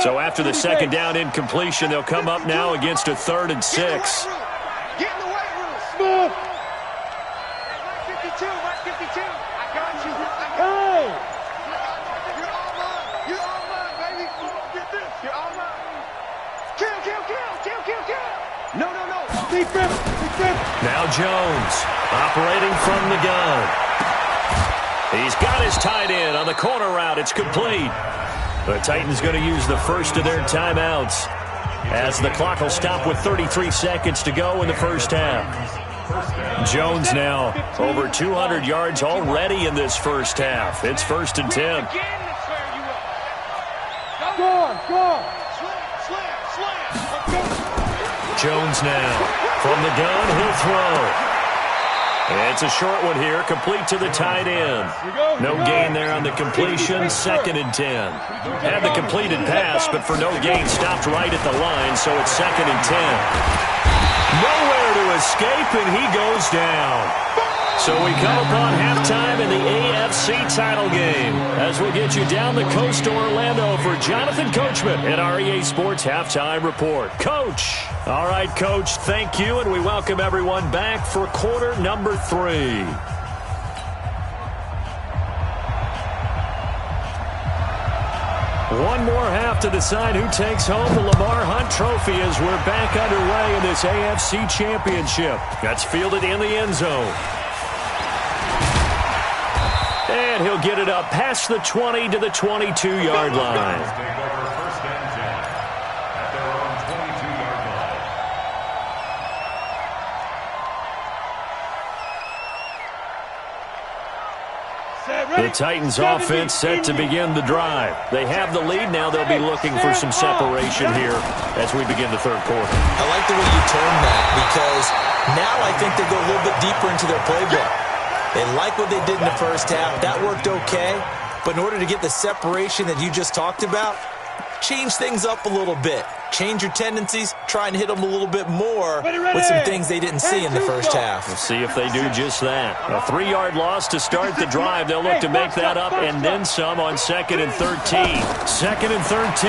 So after the second down incompletion, they'll come up now against a 3rd and 6.
Get in the weight room.
Smooth.
52, 52. I got you.
Hey.
You're all mine. You're all mine, baby. Get this. You're all mine. Kill, kill, kill, kill, kill, kill. No, no, no.
Deep grip. Deep grip.
Now Jones operating from the gun. He's got his tight end on the corner route. It's complete. The Titans going to use the first of their timeouts as the clock will stop with 33 seconds to go in the first half. Jones now over 200 yards already in this first half. It's 1st and 10.
Go on, go on.
Jones now from the gun. He'll throw. It's a short one here, complete to the tight end. No gain there on the completion, 2nd and 10. Had the completed pass, but for no gain, stopped right at the line, so it's 2nd and 10. Nowhere to escape, and he goes down. So we come upon halftime in the AFC title game as we get you down the coast to Orlando for Jonathan Coachman at our EA Sports Halftime Report. Coach. All right, Coach, thank you, and we welcome everyone back for quarter number 3. One more half to decide who takes home the Lamar Hunt Trophy as we're back underway in this AFC Championship. That's fielded in the end zone. And he'll get it up past the 20 to the 22-yard line. The Titans offense set to begin the drive. They have the lead. Now they'll be looking for some separation here as we begin the third quarter.
I like the way you term that because now I think they go a little bit deeper into their playbook. They like what they did in the first half. That worked okay. But in order to get the separation that you just talked about, change things up a little bit. Change your tendencies. Try and hit them a little bit more with some things they didn't see in the first half.
We'll see if they do just that. A 3-yard loss to start the drive. They'll look to make that up and then some on 2nd and 13. 2nd and 13.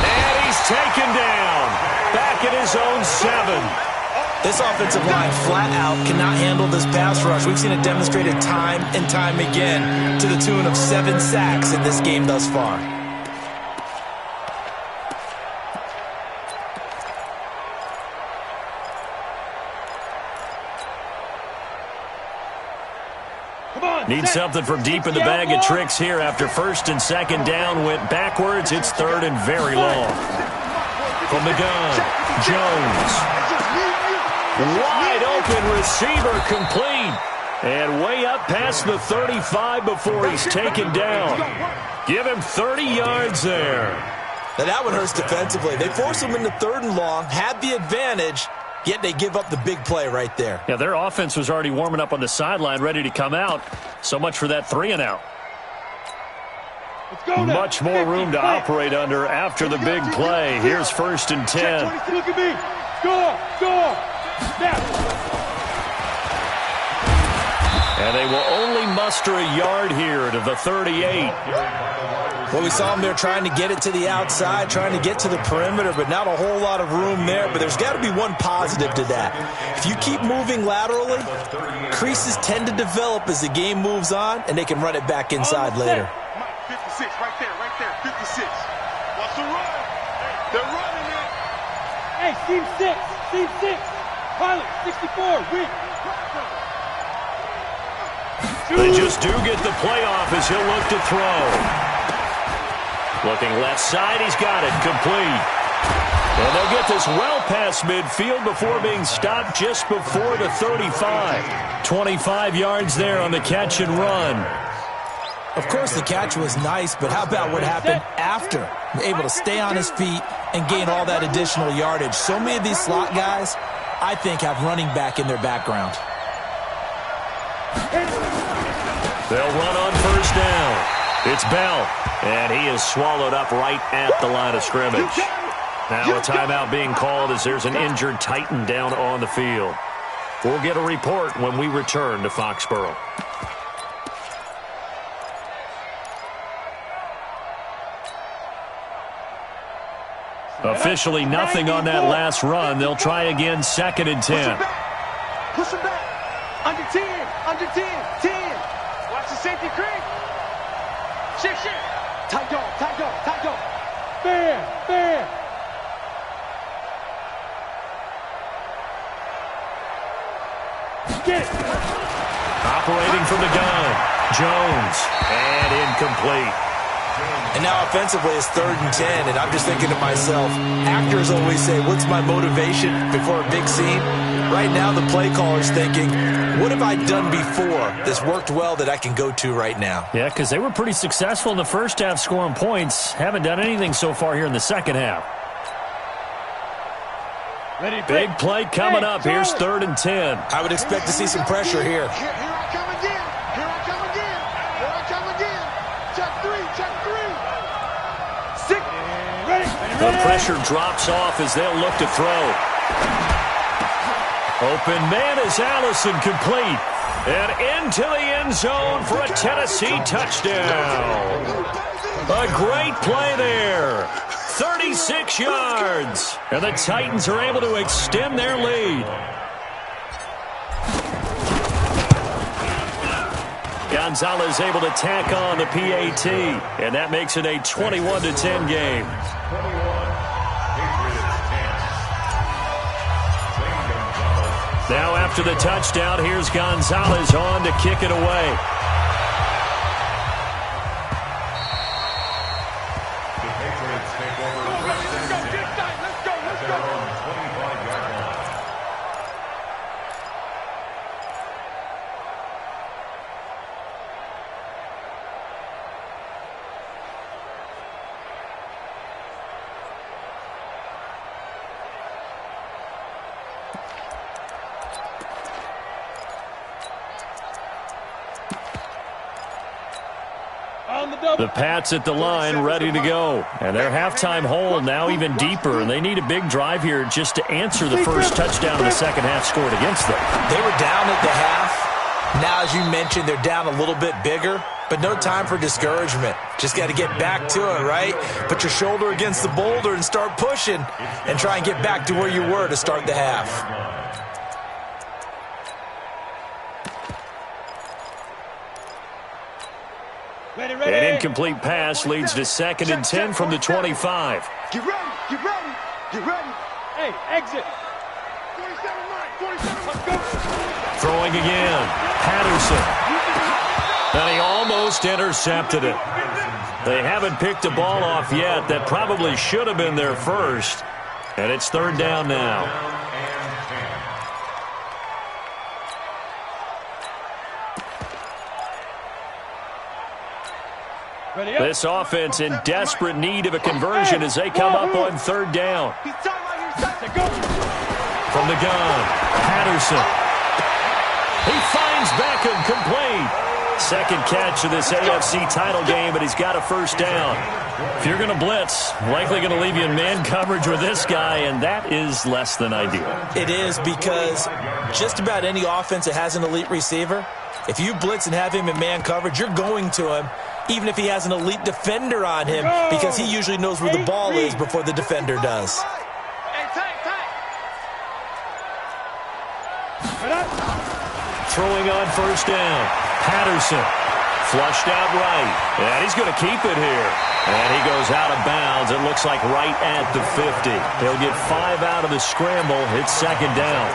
And he's taken down. Back at his own 7.
This offensive line flat out cannot handle this pass rush. We've seen it demonstrated time and time again to the tune of 7 sacks in this game thus far.
Need something from deep in the bag of tricks here after 1st and 2nd down went backwards. It's 3rd and very long. From the gun, Jones. Wide open receiver complete. And way up past the 35 before he's taken down. Give him 30 yards there.
Now that one hurts defensively. They force him into 3rd and long, had the advantage, yet they give up the big play right there.
Yeah, their offense was already warming up on the sideline, ready to come out. So much for that 3-and-out. Much more room to operate under after the big play. Here's 1st and 10.
Look at me. Score.
And they will only muster a yard here to the 38.
Well, we saw them there trying to get it to the outside, trying to get to the perimeter, but not a whole lot of room there. But there's got to be one positive to that. If you keep moving laterally, creases tend to develop as the game moves on, and they can run it back inside later.
56, right there, 56. Watch the run. They're running it.
Hey, Team 6. Pilot, 64, weak.
They just do get the playoff as he'll look to throw. Looking left side, he's got it, complete. And they'll get this well past midfield before being stopped just before the 35. 25 yards there on the catch and run.
Of course, the catch was nice, but how about what happened after? Able to stay on his feet and gain all that additional yardage. So many of these slot guys, I think, have running back in their background.
They'll run on 1st down. It's Bell, and he is swallowed up right at the line of scrimmage. Now a timeout being called as there's an injured Titan down on the field. We'll get a report when we return to Foxborough. Officially nothing on that last run. They'll try again, 2nd and 10.
Push him back. Under 10. 10. Watch the safety creep. Shift. Tight dog.
Fair. Get it.
Operating from the gun, Jones, and incomplete.
And now offensively it's 3rd and 10, and I'm just thinking to myself, actors always say, what's my motivation before a big scene? Right now the play caller's thinking, what have I done before that's worked well that I can go to right now?
Yeah, because they were pretty successful in the first half scoring points. Haven't done anything so far here in the second half. Big play coming up. Here's 3rd and 10.
I would expect to see some pressure here.
Here I come again. Check three.
6.
Ready.
The pressure drops off as they'll look to throw. Open man is Allison, complete. And into the end zone for a Tennessee touchdown. A great play there. 36 yards. And the Titans are able to extend their lead. Gonzalez able to tack on the PAT. And that makes it a 21-10 game. Now after the touchdown, here's Gonzalez on to kick it away.
The Patriots take over.
Let's go.
At their own 25-yard line.
The Pats at the line, ready to go. And their halftime hole now even deeper, and they need a big drive here just to answer the first touchdown in the second half scored against them.
They were down at the half. Now, as you mentioned, they're down a little bit bigger, but no time for discouragement. Just got to get back to it, right? Put your shoulder against the boulder and start pushing and try and get back to where you were to start the half.
An incomplete pass leads to 2nd and 10 from the 25.
Get ready, get ready, get ready.
Hey, exit.
47-9, let's go.
Throwing again. Patterson. And he almost intercepted it. They haven't picked a ball off yet. That probably should have been their first. And it's 3rd down now. This offense in desperate need of a conversion as they come up on 3rd down. From the gun, Patterson. He finds Beckham complete. Second catch of this AFC title game, but he's got a first down. If you're going to blitz, likely going to leave you in man coverage with this guy, and that is less than ideal.
It is, because just about any offense that has an elite receiver, if you blitz and have him in man coverage, you're going to him, even if he has an elite defender on him, because he usually knows where the ball is before the defender does.
Throwing on first down. Patterson flushed out right. And he's going to keep it here. And he goes out of bounds. It looks like right at the 50. He'll get 5 out of the scramble. It's 2nd down.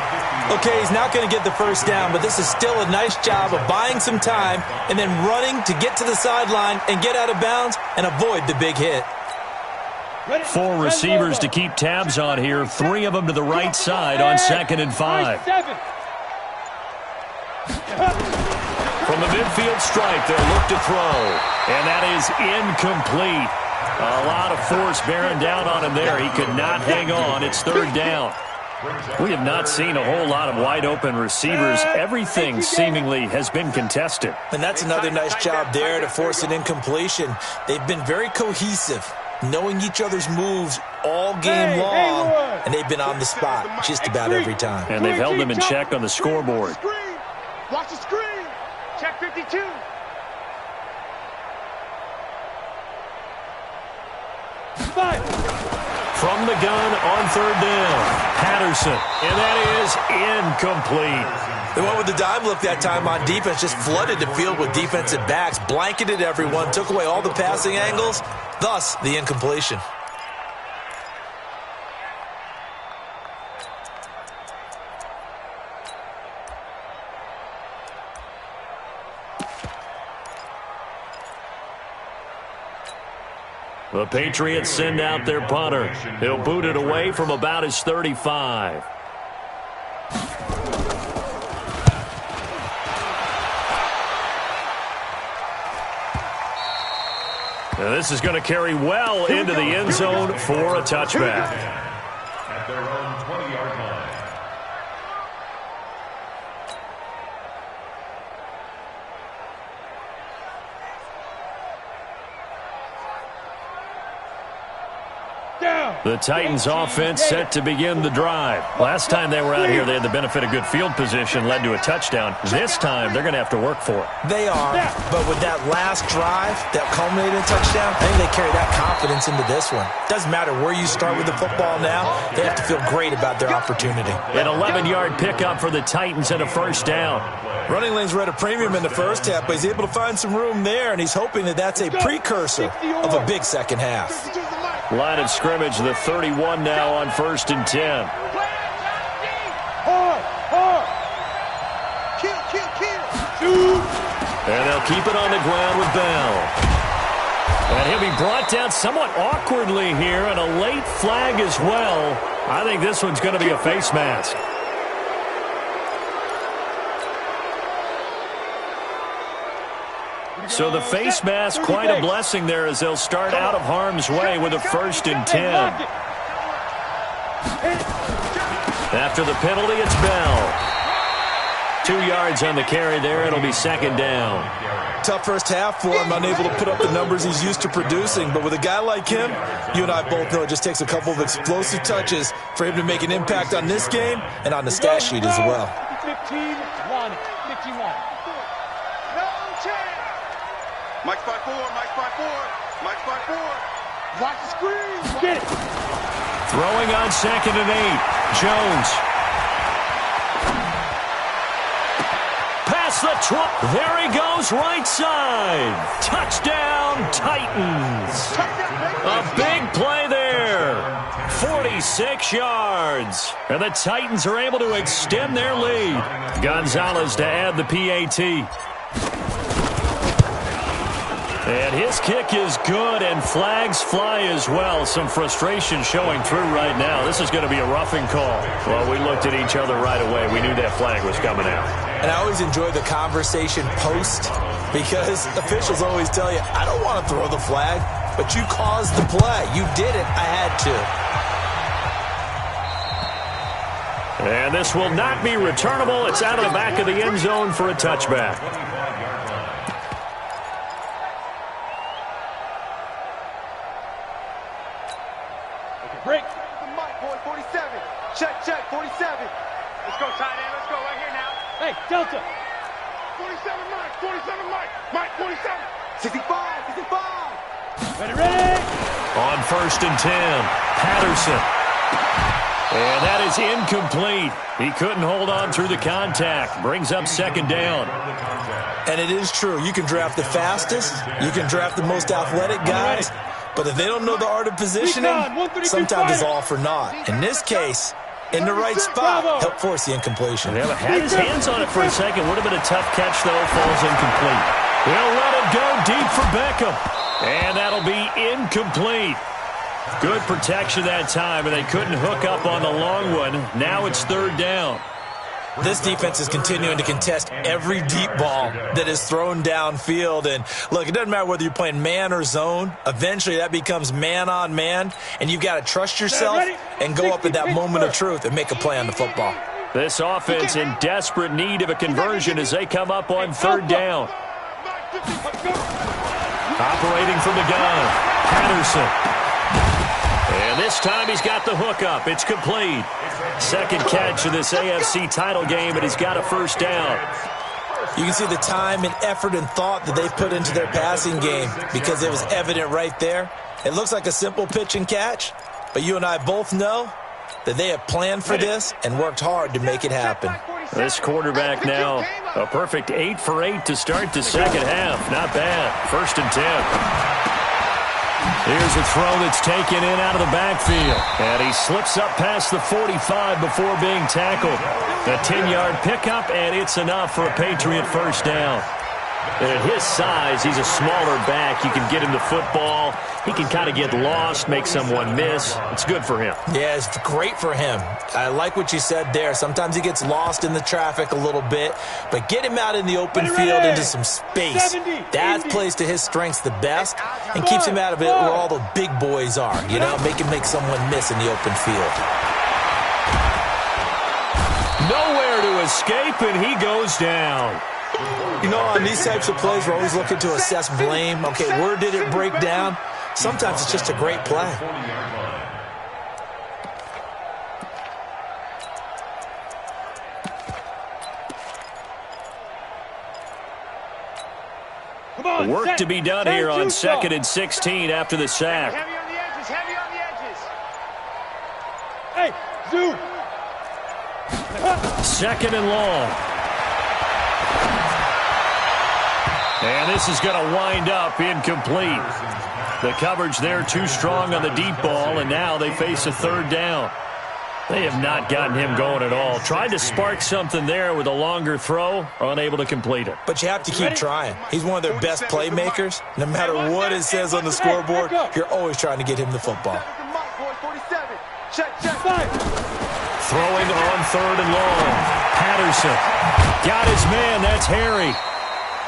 Okay, he's not going to get the first down, but this is still a nice job of buying some time and then running to get to the sideline and get out of bounds and avoid the big hit.
4 receivers to keep tabs on here. 3 of them to the right side on 2nd and 5. From the midfield stripe, they'll look to throw. And that is incomplete. A lot of force bearing down on him there. He could not hang on. It's 3rd down. We have not seen a whole lot of wide-open receivers. Everything seemingly has been contested.
And that's another nice job there to force an incompletion. They've been very cohesive, knowing each other's moves all game long, and they've been on the spot just about every time.
And they've held them in check on the scoreboard.
Watch the screen. Check 52.
From the gun on 3rd down, Patterson, and that is incomplete.
They went with the dime look that time on defense, just flooded the field with defensive backs, blanketed everyone, took away all the passing angles, thus the incompletion.
The Patriots send out their punter. He'll boot it away from about his 35. Now this is going to carry well into the end zone for a touchback.
At their own 20-yard line.
The Titans offense set to begin the drive. Last time they were out here, they had the benefit of good field position, led to a touchdown. This time, they're going to have to work for it.
They are, but with that last drive that culminated in a touchdown, I think they carry that confidence into this one. Doesn't matter where you start with the football now, they have to feel great about their opportunity.
An 11-yard pickup for the Titans and a first down.
Running lanes were at a premium in the first half, but he's able to find some room there, and he's hoping that that's a precursor of a big second half.
Line of scrimmage, the 31 now on 1st and 10. And they'll keep it on the ground with Bell. And he'll be brought down somewhat awkwardly here, and a late flag as well. I think this one's going to be a face mask. So the face mask, quite a blessing there as they'll start out of harm's way with a 1st and 10. After the penalty, it's Bell. 2 yards on the carry there. It'll be second down.
Tough first half for him, unable to put up the numbers he's used to producing. But with a guy like him, you and I both know it just takes a couple of explosive touches for him to make an impact on this game and on the stat sheet as well.
15-1. 51.
No chance. Mike's by 4. Mike's by 4. Mike's by 4.
Watch the screen. Get it.
Throwing on 2nd and 8. Jones. Pass the trump. There he goes, right side. Touchdown, Titans. A big play there. 46 yards. And the Titans are able to extend their lead. Gonzalez to add the PAT. And his kick is good, and flags fly as well. Some frustration showing through right now. This is going to be a roughing call. Well, we looked at each other right away. We knew that flag was coming out.
And I always enjoy the conversation post because officials always tell you, I don't want to throw the flag, but you caused the play. You did it. I had to.
And this will not be returnable. It's out of the back of the end zone for a touchback.
Break.
Mike, boy, 47. Check, 47. Let's go, tight end. Let's go right here now.
Hey, Delta.
47 Mike, 47 Mike, Mike 47.
65, 65.
Ready.
On 1st and 10, Patterson. And that is incomplete. He couldn't hold on through the contact. Brings up 2nd down.
And it is true. You can draft the fastest. You can draft the most athletic guys. But if they don't know the art of positioning, sometimes it's all for naught. In this case, in the right spot, help force the incompletion.
Yeah, had his hands on it for a second. Would have been a tough catch, though. Falls incomplete. He'll let it go deep for Beckham. And that'll be incomplete. Good protection that time, and they couldn't hook up on the long one. Now it's 3rd down.
This defense is continuing to contest every deep ball that is thrown downfield. And, look, it doesn't matter whether you're playing man or zone. Eventually, that becomes man-on-man, and you've got to trust yourself and go up at that moment of truth and make a play on the football.
This offense in desperate need of a conversion as they come up on 3rd down. Operating from the gun, Patterson. And this time he's got the hookup. It's complete. 2nd catch of this AFC title game, and he's got a 1st down.
You can see the time and effort and thought that they've put into their passing game because it was evident right there. It looks like a simple pitch and catch, but you and I both know that they have planned for this and worked hard to make it happen.
This quarterback now, a perfect 8 for 8 to start the 2nd half. Not bad. 1st and 10. Here's a throw that's taken in out of the backfield. And he slips up past the 45 before being tackled. A 10-yard pickup, and it's enough for a Patriot 1st down. And at his size, he's a smaller back. You can get him the football. He can kind of get lost, make someone miss. It's good for him.
Yeah, it's great for him. I like what you said there. Sometimes he gets lost in the traffic a little bit, but get him out in the open field into some space. That plays to his strengths the best and keeps him out of it where all the big boys are. You know, make someone miss in the open field.
Nowhere to escape, and he goes down.
You know, on these types of plays, we're always looking to assess blame. Okay, where did it break down? Sometimes it's just a great play.
Work to be done here on 2nd and 16 after the sack.
Heavy on the edges, heavy on the edges.
Hey, Zoo.
2nd and long. And this is going to wind up incomplete. The coverage there too strong on the deep ball, and now they face a 3rd down. They have not gotten him going at all. Tried to spark something there with a longer throw, unable to complete it.
But you have to keep trying. He's one of their best playmakers. No matter what it says on the scoreboard, you're always trying to get him the football.
Check.
Throwing on 3rd and long. Patterson got his man. That's Harry.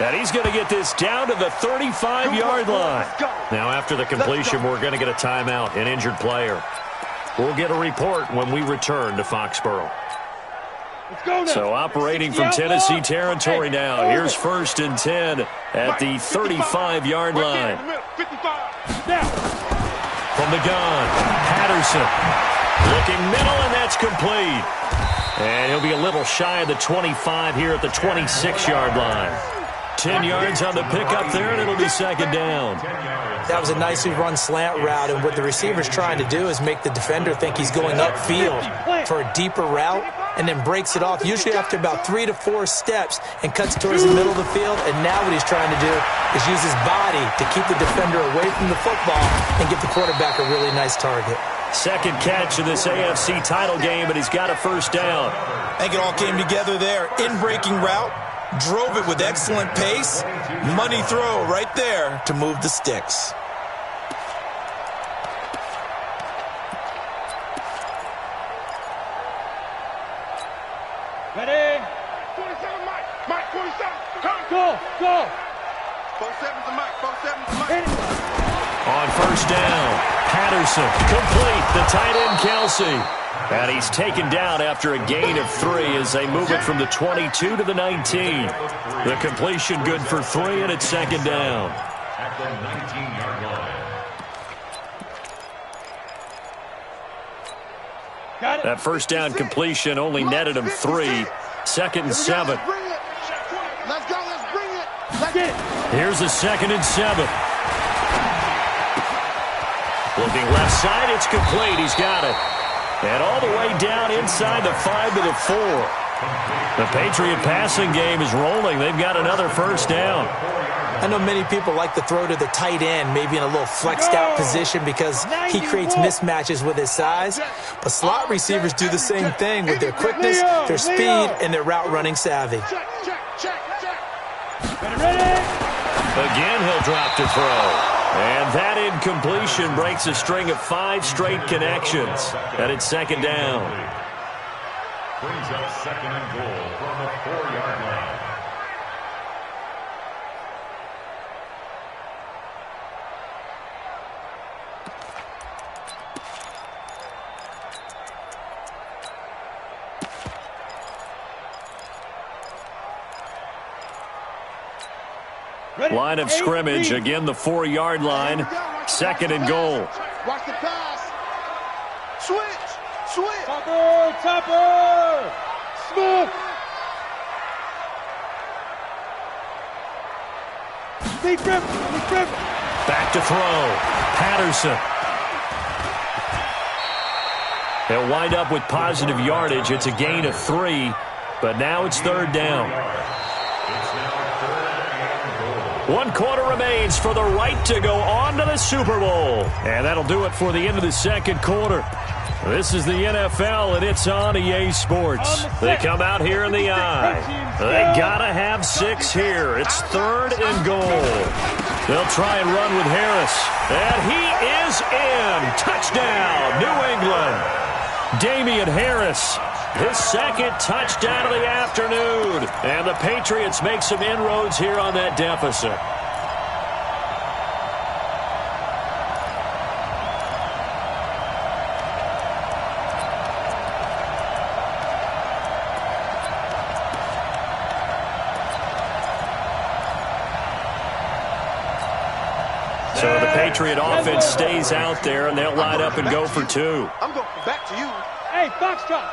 And he's going to get this down to the 35-yard line. Now, after the completion, we're going to get a timeout, an injured player. We'll get a report when we return to Foxborough.
Let's go now.
So operating from Tennessee territory now. Here's 1st and 10 at the 35-yard line.
Now.
From the gun, Patterson looking middle, and that's complete. And he'll be a little shy of the 25 here at the 26-yard line. 10 yards on the pickup there, and it'll be 2nd down.
That was a nicely run slant route, and what the receiver's trying to do is make the defender think he's going upfield for a deeper route, and then breaks it off, usually after about 3 to 4 steps, and cuts towards the middle of the field. And now what he's trying to do is use his body to keep the defender away from the football and give the quarterback a really nice target.
Second catch in this AFC title game, and he's got a 1st down.
I think it all came together there. In-breaking route, drove it with excellent pace. Money throw right there to move the sticks.
Ready?
27, Mike. Mike, 27. Come.
Go.
47's the Mike. 47's the Mike.
Hit it.
On 1st down, Patterson complete. The tight end, Kelsey. And he's taken down after a gain of 3 as they move it from the 22 to the 19. The completion good for 3, and it's 2nd down.
At the 19-yard line.
Got it.
That 1st down completion only netted him 3. 2nd and 7.
Let's bring it. Let's go. Let's bring it. Let's
Get it.
Here's a 2nd and 7. Looking left side, it's complete. He's got it. And all the way down inside the 5 to the 4. The Patriot passing game is rolling. They've got another 1st down.
I know many people like to throw to the tight end, maybe in a little flexed out position because he creates mismatches with his size. But slot receivers do the same thing with their quickness, their speed, and their route running savvy.
Ready?
Again, he'll drop to throw. And that incompletion breaks a string of 5 straight connections. And it's 2nd down.
Brings up 2nd and goal from the 4-yard line.
Ready?
Line of scrimmage, again the 4-yard line. 2nd and goal.
Watch the pass. Switch.
Topper. Smith. Deep rip.
Back to throw. Patterson. They'll wind up with positive yardage. It's a gain of 3, but now it's 3rd down.
It's now 3rd and goal.
1 quarter remains for the right to go on to the Super Bowl. And that'll do it for the end of the 2nd quarter. This is the NFL, and it's on EA Sports. They come out here in the eye. They gotta have 6 here. It's 3rd and goal. They'll try and run with Harris. And he is in. Touchdown, New England. Damian Harris, his 2nd touchdown of the afternoon. And the Patriots make some inroads here on that deficit. So the Patriot offense stays out there, and they'll line up and go for 2.
I'm going back to you.
Hey, Foxtrot.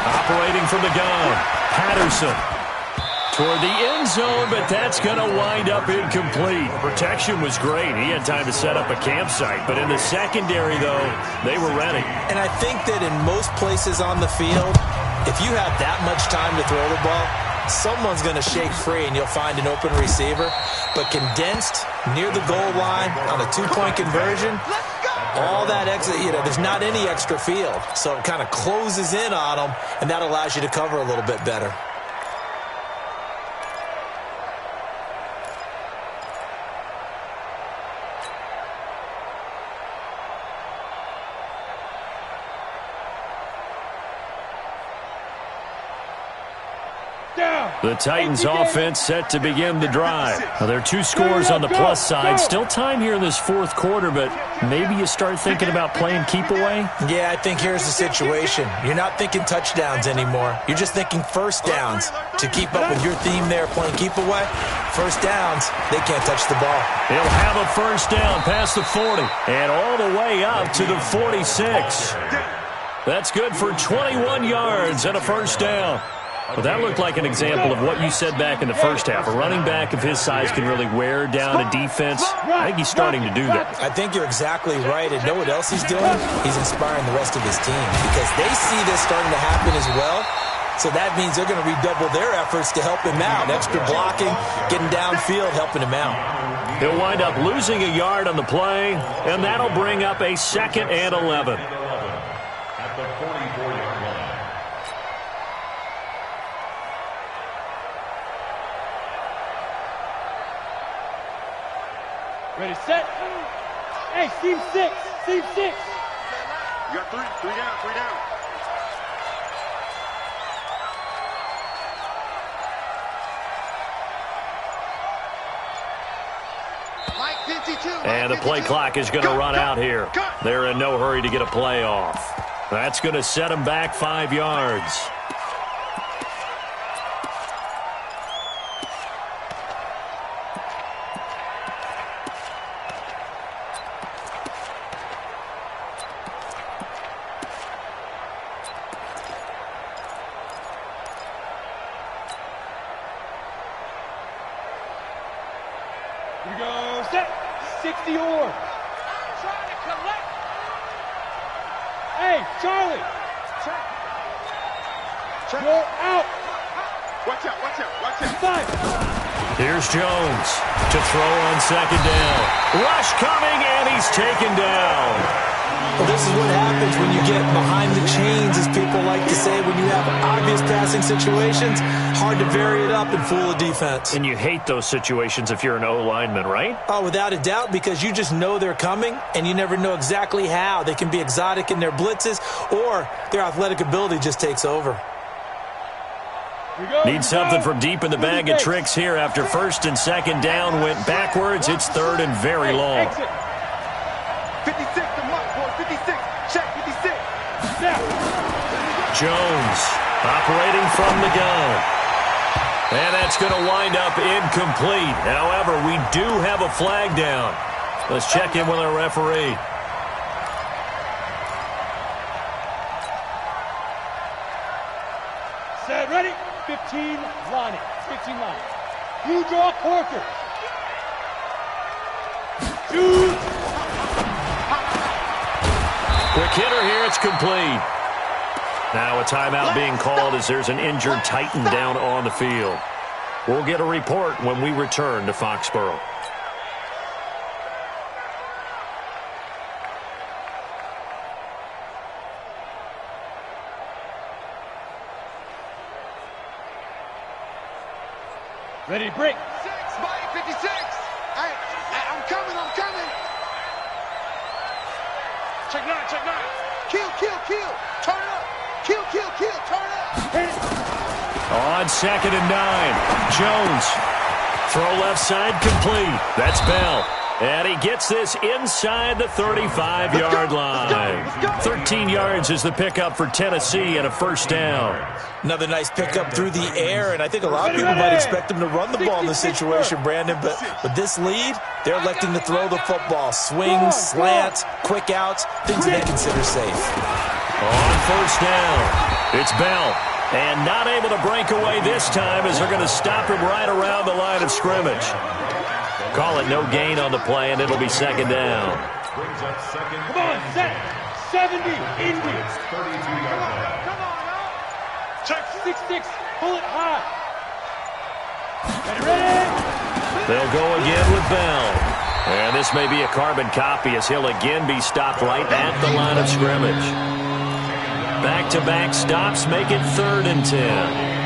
Operating from the gun, Patterson. Toward the end zone, but that's going to wind up incomplete. Protection was great. He had time to set up a campsite. But in the secondary, though, they were ready.
And I think that in most places on the field, if you have that much time to throw the ball, someone's going to shake free and you'll find an open receiver. But condensed near the goal line on a 2-point conversion, all that extra, there's not any extra field. So it kind of closes in on them, and that allows you to cover a little bit better.
Down.
The Titans offense set to begin the drive. Now, there are two scores on the plus side. Still time here in this fourth quarter, but maybe you start thinking about playing keep away?
Yeah, I think here's the situation. You're not thinking touchdowns anymore. You're just thinking first downs. To keep up with your theme there, playing keep away, first downs, they can't touch the ball.
He'll have a first down past the 40 and all the way up to the 46. That's good for 21 yards and a first down. Well, that looked like an example of what you said back in the first half. A running back of his size can really wear down a defense. I think he's starting to do that.
I think you're exactly right. And know what else he's doing? He's inspiring the rest of his team because they see this starting to happen as well. So that means they're going to redouble their efforts to help him out. Extra blocking, getting downfield, helping him out.
He'll wind up losing a yard on the play, and that'll bring up a 2nd and 11.
At the 44-yard line.
Ready, set. Hey, seam 6. Seam 6.
You got three down.
Mike 52.
And the play clock is going to run out here. They're in no hurry to get a play off. That's going to set them back 5 yards.
Here we go. Set. 60 or.
Trying to collect.
Hey, Charlie.
Check.
You're out.
Watch out.
5.
Here's Jones to throw on 2nd down. Rush coming, and he's taken down.
Well, this is what happens when you get behind the chains, as people like to say. When you have obvious passing situations, hard to vary it up and fool a defense.
And you hate those situations if you're an O-lineman, right?
Oh, without a doubt, because you just know they're coming, and you never know exactly how. They can be exotic in their blitzes, or their athletic ability just takes over.
Need something from deep in the bag of tricks here after 1st and 2nd down went backwards. It's 3rd and very long.
56, the mark, boy. 56. Check 56.
Jones operating from the gun. And that's going to wind up incomplete. However, we do have a flag down. Let's check in with our referee.
Set, ready? 15 line. 15 line. You draw Corker. Shoot.
Quick hitter here. It's complete. Now a timeout being called as there's an injured Titan down on the field. We'll get a report when we return to Foxborough.
Ready, break.
6, Mike 56. Hey, I'm coming.
Check 9.
Kill. Turn it up. Kill. Turn it up.
On 2nd and 9, Jones. Throw left side complete. That's Bell. And he gets this inside the 35-yard line. 13 yards is the pickup for Tennessee and a first down.
Another nice pickup through the air, and I think a lot of people might expect them to run the ball in this situation, Brandon, but with this lead, they're electing to throw the football. Swings, slants, quick outs, things they consider safe.
On 1st down, it's Bell. And not able to break away this time as they're going to stop him right around the line of scrimmage. Call it no gain on the play, and it'll be 2nd down.
Brings up 2nd.
Come on, set. 70. Indy.
32-yard line.
Come on, now.
Check 6-6. Pull it high. Ready.
They'll go again with Bell. And this may be a carbon copy as he'll again be stopped right at the line of scrimmage. Back-to-back stops make it 3rd and 10.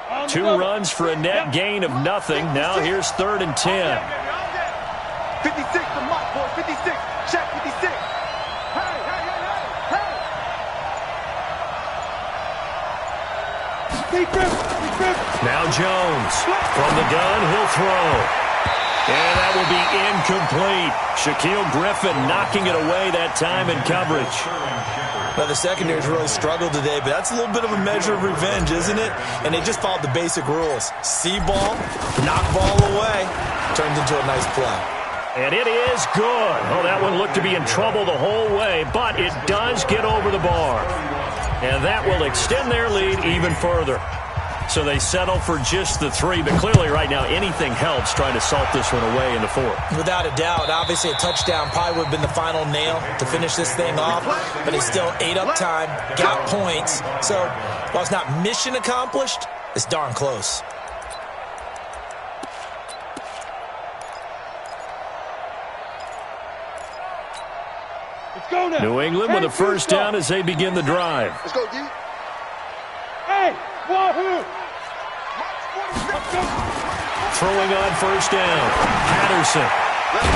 On
2 runs for a net gain of nothing. Now here's 3rd and 10.
56 to Mike, boy. 56. Check 56. Hey, hey, hey, hey, hey.
Now Jones. From the gun, he'll throw. And that will be incomplete. Shaquille Griffin knocking it away that time in coverage.
Well, the secondary's really struggled today, but that's a little bit of a measure of revenge, isn't it? And they just followed the basic rules. See ball, knock ball away. Turns into a nice play.
And it is good. Oh, that one looked to be in trouble the whole way, but it does get over the bar. And that will extend their lead even further. So they settle for just the 3, but clearly right now anything helps trying to salt this one away in the 4th.
Without a doubt, obviously a touchdown probably would have been the final nail to finish this thing off, but he still ate up time, got points. So while it's not mission accomplished, it's darn close.
Let's go now.
New England with a first down as they begin the drive.
Let's go, D.
Hey, wahoo!
Throwing on first down. Patterson.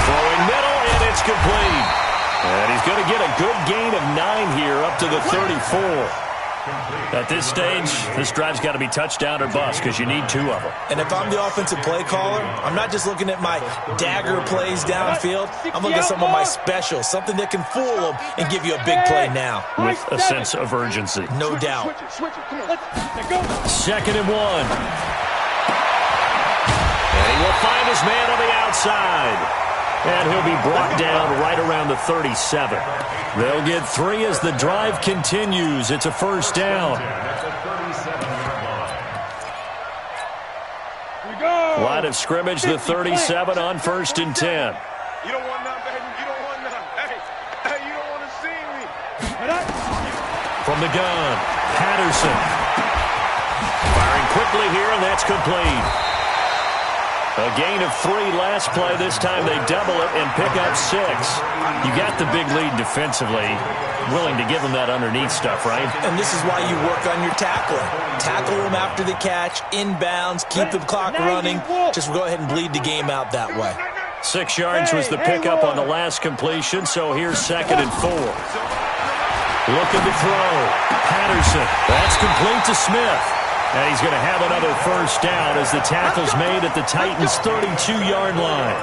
Throwing middle, and it's complete. And he's going to get a good gain of 9 here up to the 34. At this stage, this drive's got to be touchdown or bust because you need 2 of them.
And if I'm the offensive play caller, I'm not just looking at my dagger plays downfield. I'm looking at some of my specials, something that can fool them and give you a big play now.
With a sense of urgency.
No doubt.
Switch it. Come on. Let's go.
2nd and 1. And he will find his man on the outside. And he'll be brought down right around the 37. They'll get 3 as the drive continues. It's a first down. Line of scrimmage, the 37 on 1st and 10.
You don't want none, baby. You don't want none. Hey, you don't want to see me.
From the gun, Patterson. Firing quickly here, and that's complete. A gain of 3 last play. This time they double it and pick up 6. You got the big lead defensively. Willing to give them that underneath stuff, right?
And this is why you work on your tackling. Tackle them after the catch, inbounds, keep the clock running. Just go ahead and bleed the game out that way.
6 yards was the pickup on the last completion, so here's 2nd and 4. Looking to throw. Patterson. That's complete to Smith. And he's going to have another first down as the tackle's made at the Titans' 32-yard line.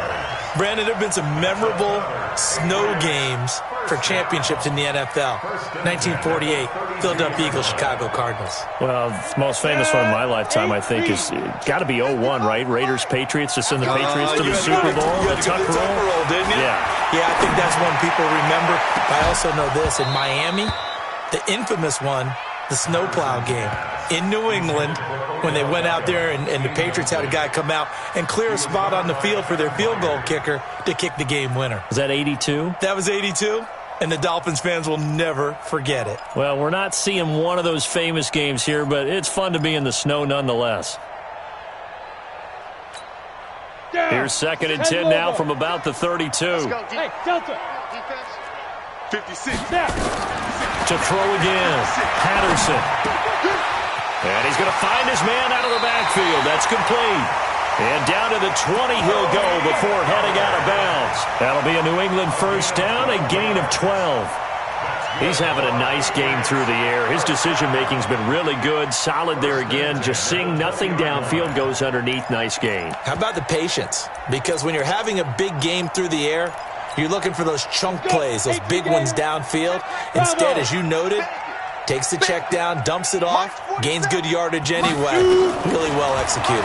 Brandon, there have been some memorable snow games for championships in the NFL. 1948, Philadelphia Eagles, Chicago Cardinals.
Well, the most famous one in my lifetime, I think, is got to be 01, right? Raiders, Patriots, to send the Patriots to the Super Bowl.
The tuck roll, didn't you? Yeah, I think that's one people remember. I also know this. In Miami, the infamous one, the snowplow game in New England, when they went out there and the Patriots had a guy come out and clear a spot on the field for their field goal kicker to kick the game winner.
Was that 82?
That was 82, and the Dolphins fans will never forget it.
Well, we're not seeing one of those famous games here, but it's fun to be in the snow nonetheless. Here's 2nd and 10 now from about the 32.
Hey, Delta.
56.
To throw again. Patterson. And he's going to find his man out of the backfield. That's complete. And down to the 20 he'll go before heading out of bounds. That'll be a New England first down, a gain of 12. He's having a nice game through the air. His decision-making's been really good. Solid there again. Just seeing nothing downfield, goes underneath. Nice gain.
How about the patience? Because when you're having a big game through the air, you're looking for those chunk plays, those big ones downfield. Instead, as you noted, takes the check down, dumps it off, gains good yardage anyway. Really well executed.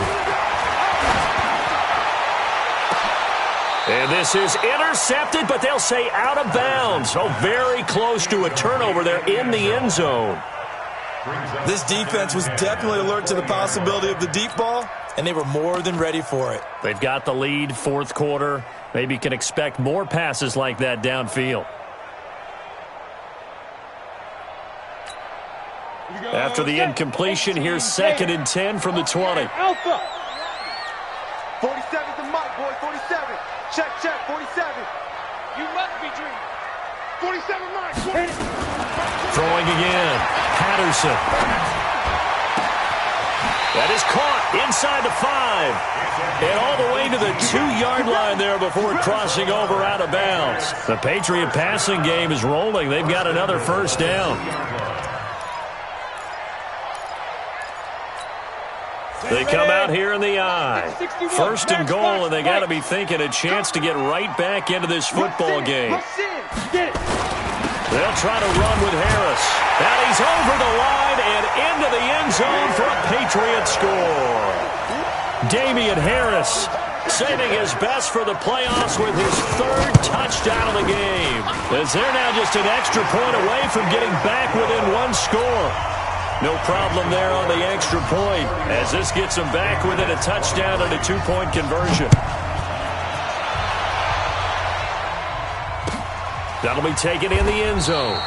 And this is intercepted, but they'll say out of bounds. Oh, very close to a turnover there in the end zone.
This defense was definitely alert to the possibility of the deep ball, and they were more than ready for it.
They've got the lead, 4th quarter. Maybe can expect more passes like that downfield. After the incompletion, here's 2nd and 10 from the 20.
Alpha.
47 to Mike, boy. 47. Check, 47. You must be dreaming. 47, Mike.
Throwing again. Patterson. That is caught inside the 5. And all the way to the 2-yard line there before crossing over out of bounds. The Patriot passing game is rolling. They've got another first down. They come out here in the I. First and goal, and they got to be thinking a chance to get right back into this football game. They'll try to run with Harris. And he's over the line and into the end zone for a Patriot score. Damian Harris saving his best for the playoffs with his 3rd touchdown of the game. As they're now just an extra point away from getting back within 1 score. No problem there on the extra point, as this gets them back within a touchdown and a 2-point conversion. That'll be taken in the end zone.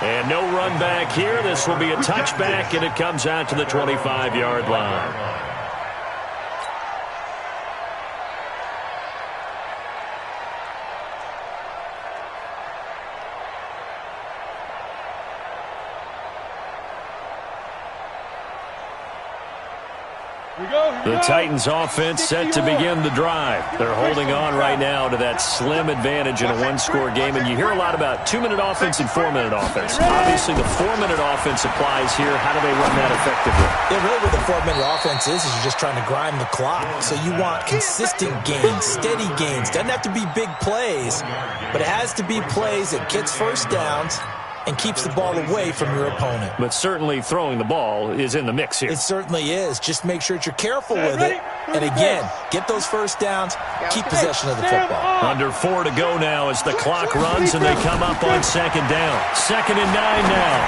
And no run back here. This will be a touchback, and it comes out to the 25-yard line. The Titans offense set to begin the drive. They're holding on right now to that slim advantage in a 1-score game. And you hear a lot about 2-minute offense and 4-minute offense. Obviously, the 4-minute offense applies here. How do they run that effectively?
Yeah, really what the 4-minute offense is you're just trying to grind the clock. So you want consistent gains, steady gains. Doesn't have to be big plays, but it has to be plays that gets first downs and keeps the ball away from your opponent.
But certainly throwing the ball is in the mix here.
It certainly is. Just make sure that you're careful with it. And again, get those first downs, keep possession of the football.
Under 4 to go now as the clock runs and they come up on 2nd down. 2nd and 9 now.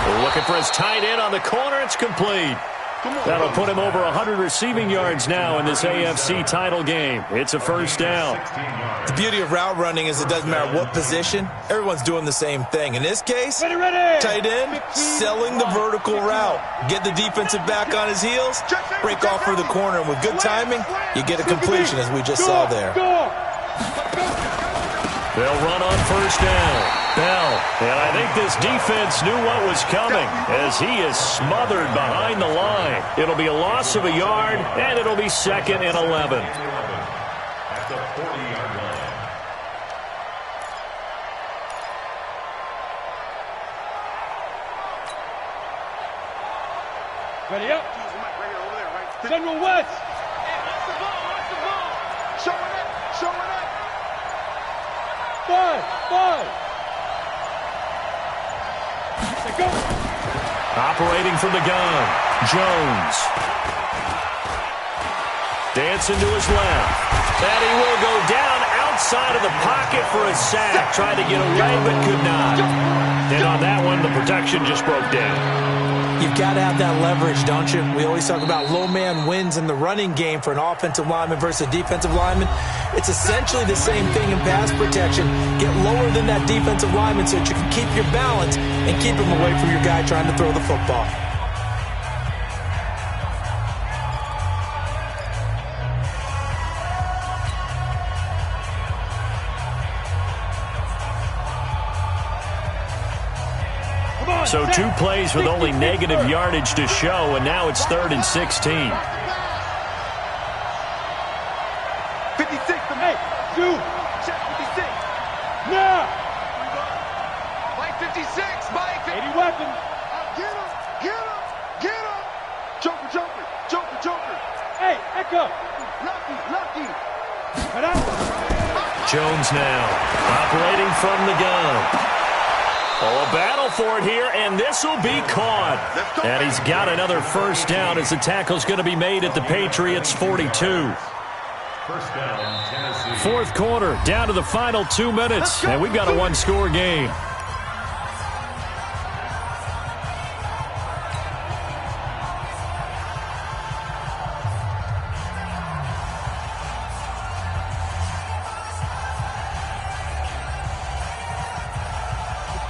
We're looking for his tight end on the corner. It's complete. That'll put him over 100 receiving yards now in this AFC title game. It's a first down.
The beauty of route running is it doesn't matter what position. Everyone's doing the same thing. In this case, tight end, selling the vertical route. Get the defensive back on his heels, break off for the corner, and with good timing, you get a completion as we just saw there.
They'll run on first down. Bell, and I think this defense knew what was coming as he is smothered behind the line. It'll be a loss of a yard, and it'll be 2nd and 11.
At the 40-yard line.
Ready up. General West.
Showing up.
5. Go.
Operating from the gun, Jones. Dancing to his left. And he will go down outside of the pocket for a sack. Tried to get away, but could not. And on that one, the protection just broke down.
You've got to have that leverage, don't you? We always talk about low man wins in the running game for an offensive lineman versus a defensive lineman. It's essentially the same thing in pass protection. Get lower than that defensive lineman so that you can keep your balance and keep him away from your guy trying to throw the football.
So 2 plays with only negative yardage to show, and now it's 3rd and 16.
56 to me. Check 56.
Now.
Mike 56. Mike 56.
80 weapons.
Get him. Joker.
Hey, Echo.
Lucky.
Right out.
Jones now operating from the gun. Oh, a battle for it here, and this will be caught. And he's got another first down as the tackle's going to be made at the Patriots' 42.
First down, Tennessee.
4th quarter, down to the final 2 minutes, and we've got a 1-score game.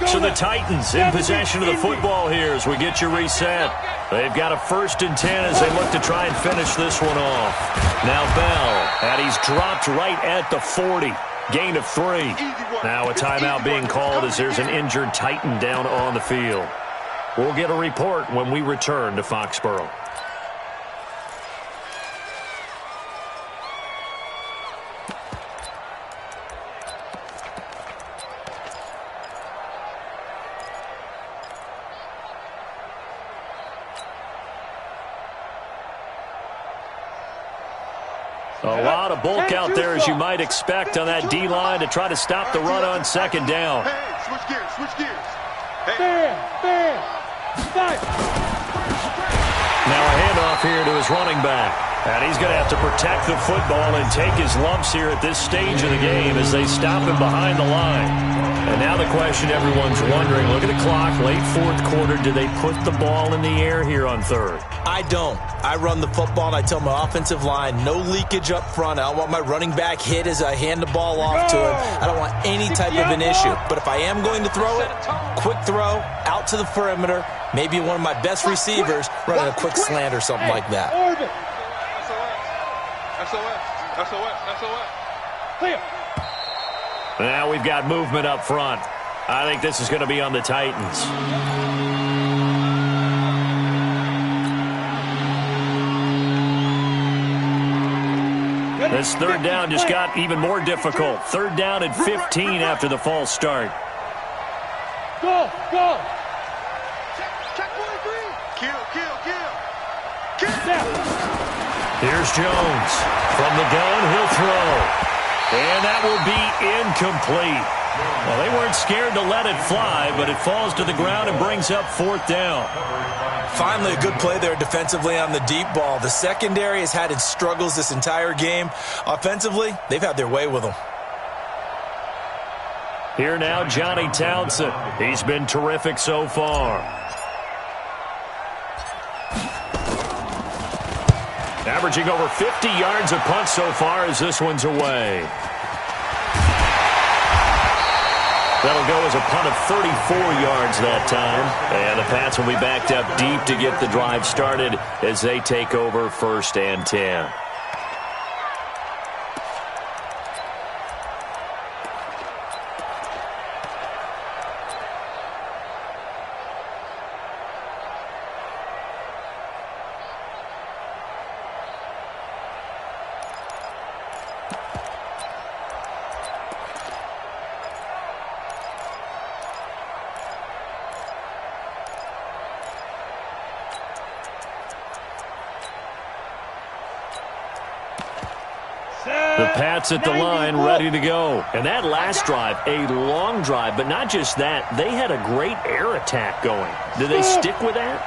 So the Titans in possession of the football here as we get you reset. They've got a 1st and 10 as they look to try and finish this one off. Now Bell, and he's dropped right at the 40. Gain of 3. Now a timeout being called as there's an injured Titan down on the field. We'll get a report when we return to Foxborough. A lot of bulk out there, as you might expect, on that D-line to try to stop the run on second down.
Hey, switch gears, switch gears. Hey.
Bam! Five!
Now a handoff here to his running back. And he's going to have to protect the football and take his lumps here at this stage of the game as they stop him behind the line. And now the question everyone's wondering, look at the clock, late fourth quarter, do they put the ball in the air here on third?
I don't. I run the football, and I tell my offensive line, no leakage up front. I don't want my running back hit as I hand the ball off to him. I don't want any type of an issue. But if I am going to throw it, quick throw, out to the perimeter, maybe one of my best receivers running a quick slant or something like that.
SOS.
Clear.
Now we've got movement up front. I think this is going to be on the Titans. This third down just got even more difficult. Third down and 15 after the false start.
Go!
Check 43. Kill.
Here's Jones. From the gun, he'll throw. And that will be incomplete. Well, they weren't scared to let it fly, but it falls to the ground and brings up fourth down.
Finally, a good play there defensively on the deep ball. The secondary has had its struggles this entire game. Offensively, they've had their way with them.
Here now, Johnny Townsend. He's been terrific so far. Averaging over 50 yards a punt so far as this one's away. That'll go as a punt of 34 yards that time. And the Pats will be backed up deep to get the drive started as they take over 1st and 10. The Pats at the line, ready to go. And that last drive, a long drive, but not just that. They had a great air attack going. Did they stick with that?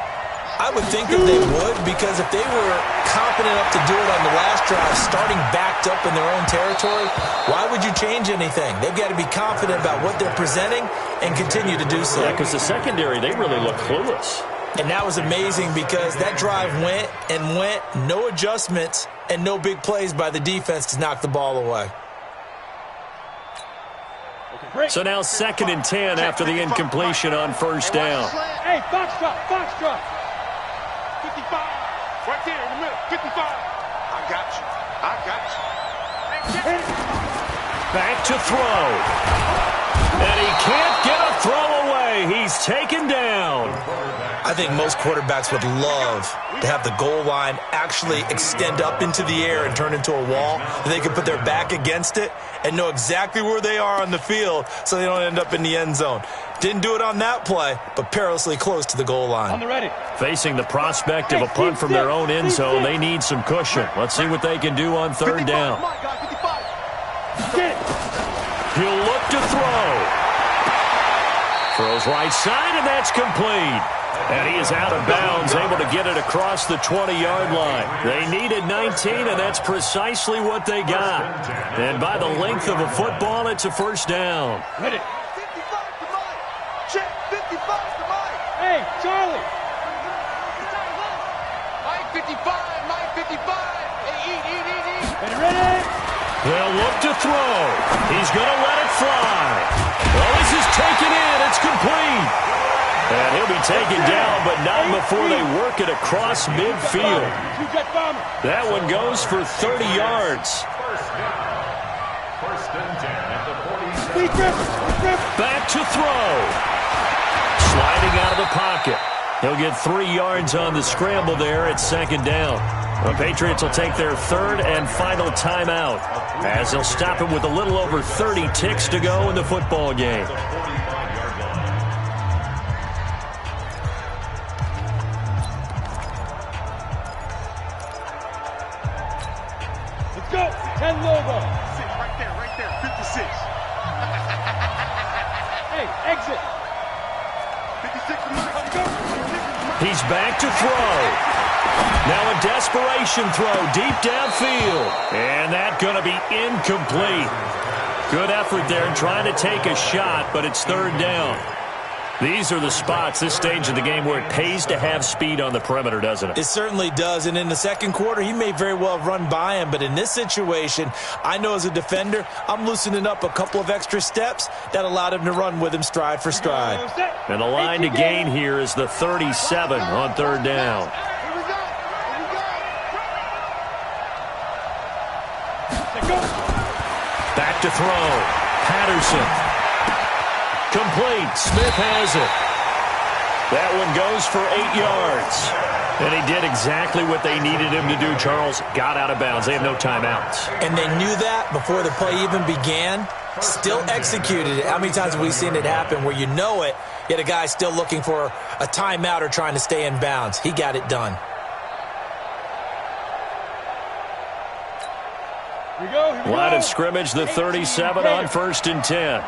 I would think that they would, because if they were confident enough to do it on the last drive, starting backed up in their own territory, why would you change anything? They've got to be confident about what they're presenting and continue to do so.
Yeah, because the secondary, they really look clueless.
And that was amazing because that drive went, no adjustments, and no big plays by the defense to knock the ball away.
So now 2nd and 10 after the incompletion on 1st down.
Hey, Foxtrot.
55. Right there in the middle. 55. I got you.
Back to throw. And he can't get a throw away. He's taken down.
I think most quarterbacks would love to have the goal line actually extend up into the air and turn into a wall. They can put their back against it and know exactly where they are on the field so they don't end up in the end zone. Didn't do it on that play, but perilously close to the goal line.
On the ready.
Facing the prospect of a punt from their own end zone, they need some cushion. Let's see what they can do on 3rd down. He'll look to throw. Throws right side, and that's complete. And he is out of bounds, able to get it across the 20-yard line. They needed 19, and that's precisely what they got. And by the length of a football, it's a 1st down.
Ready.
55 to Mike. Check 55 to Mike.
Hey, Charlie.
Mike 55. Hey, eat.
Ready.
They'll look to throw. He's going to let it fly. Well, this is taken in. It's complete. And he'll be taken down, but not before they work it across midfield. That one goes for 30 yards.
First and 10 at the 40.
Back to throw. Sliding out of the pocket. He'll get 3 yards on the scramble there at second down. The Patriots will take their third and final timeout as they'll stop it with a little over 30 ticks to go in the football game.
Let's go. 10 logo.
Right there. 56.
Hey, exit.
56 to Mike. Let's go.
He's back to throw. Now a desperation throw deep downfield. And that's going to be incomplete. Good effort there trying to take a shot, but it's third down. These are the spots, this stage of the game, where it pays to have speed on the perimeter, doesn't it?
It certainly does, and in the second quarter, he may very well run by him, but in this situation, I know as a defender, I'm loosening up a couple of extra steps that allowed him to run with him stride for stride.
And the line to gain here is the 37 on third down. Back to throw. Patterson. Complete. Smith has it. That one goes for 8 yards. And he did exactly what they needed him to do, Charles. Got out of bounds. They have no timeouts.
And they knew that before the play even began. Still executed it. How many times have we seen it happen where you know it, yet a guy still looking for a timeout or trying to stay in bounds? He got it done.
Here we go.
Line of scrimmage, the 37 on 1st and 10.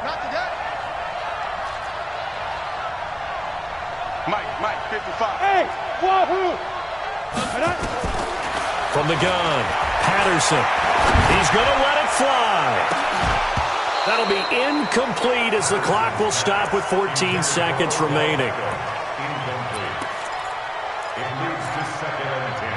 Mike, 55.
Hey, wahoo!
From the gun, Patterson. He's going to let it fly. That'll be incomplete as the clock will stop with 14 seconds remaining.
Incomplete. It moves to 2nd and 10.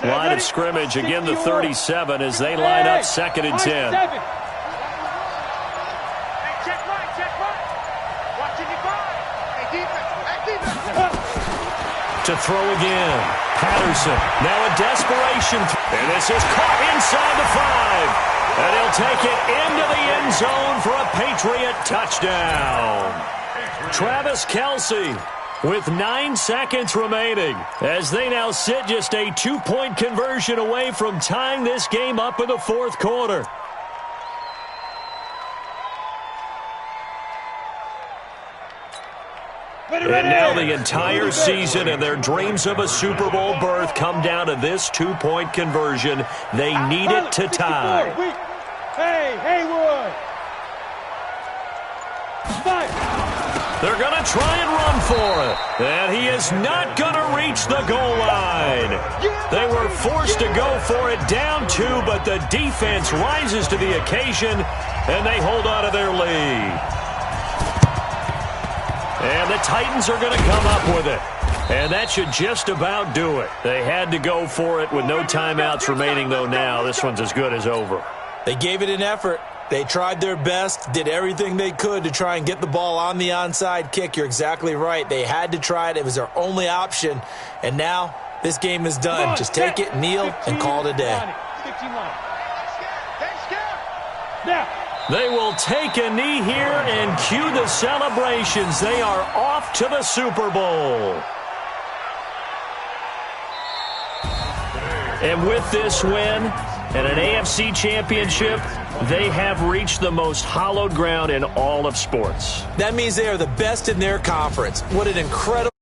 Line of scrimmage, again the 37 as they line up 2nd and 10.
Hey, check right. Watching you five. Hey, defense.
To throw again, Patterson. Now a desperation. And this is caught inside the 5. And he'll take it into the end zone for a Patriot touchdown. Travis Kelce with 9 seconds remaining as they now sit just a 2-point conversion away from tying this game up in the 4th quarter. And now the entire season and their dreams of a Super Bowl berth come down to this 2-point conversion. They need it to tie.
Hey, Haywood. 5.
They're going to try and run for it. And he is not going to reach the goal line. They were forced to go for it down 2, but the defense rises to the occasion, and they hold on to their lead. And the Titans are going to come up with it. And that should just about do it. They had to go for it with no timeouts remaining, though now. This one's as good as over.
They gave it an effort. They tried their best, did everything they could to try and get the ball on the onside kick. You're exactly right. They had to try it. It was their only option. And now this game is done. Just take it, kneel, and call it a day.
They will take a knee here and cue the celebrations. They are off to the Super Bowl. And with this win and an AFC championship, they have reached the most hallowed ground in all of sports.
That means they are the best in their conference. What an incredible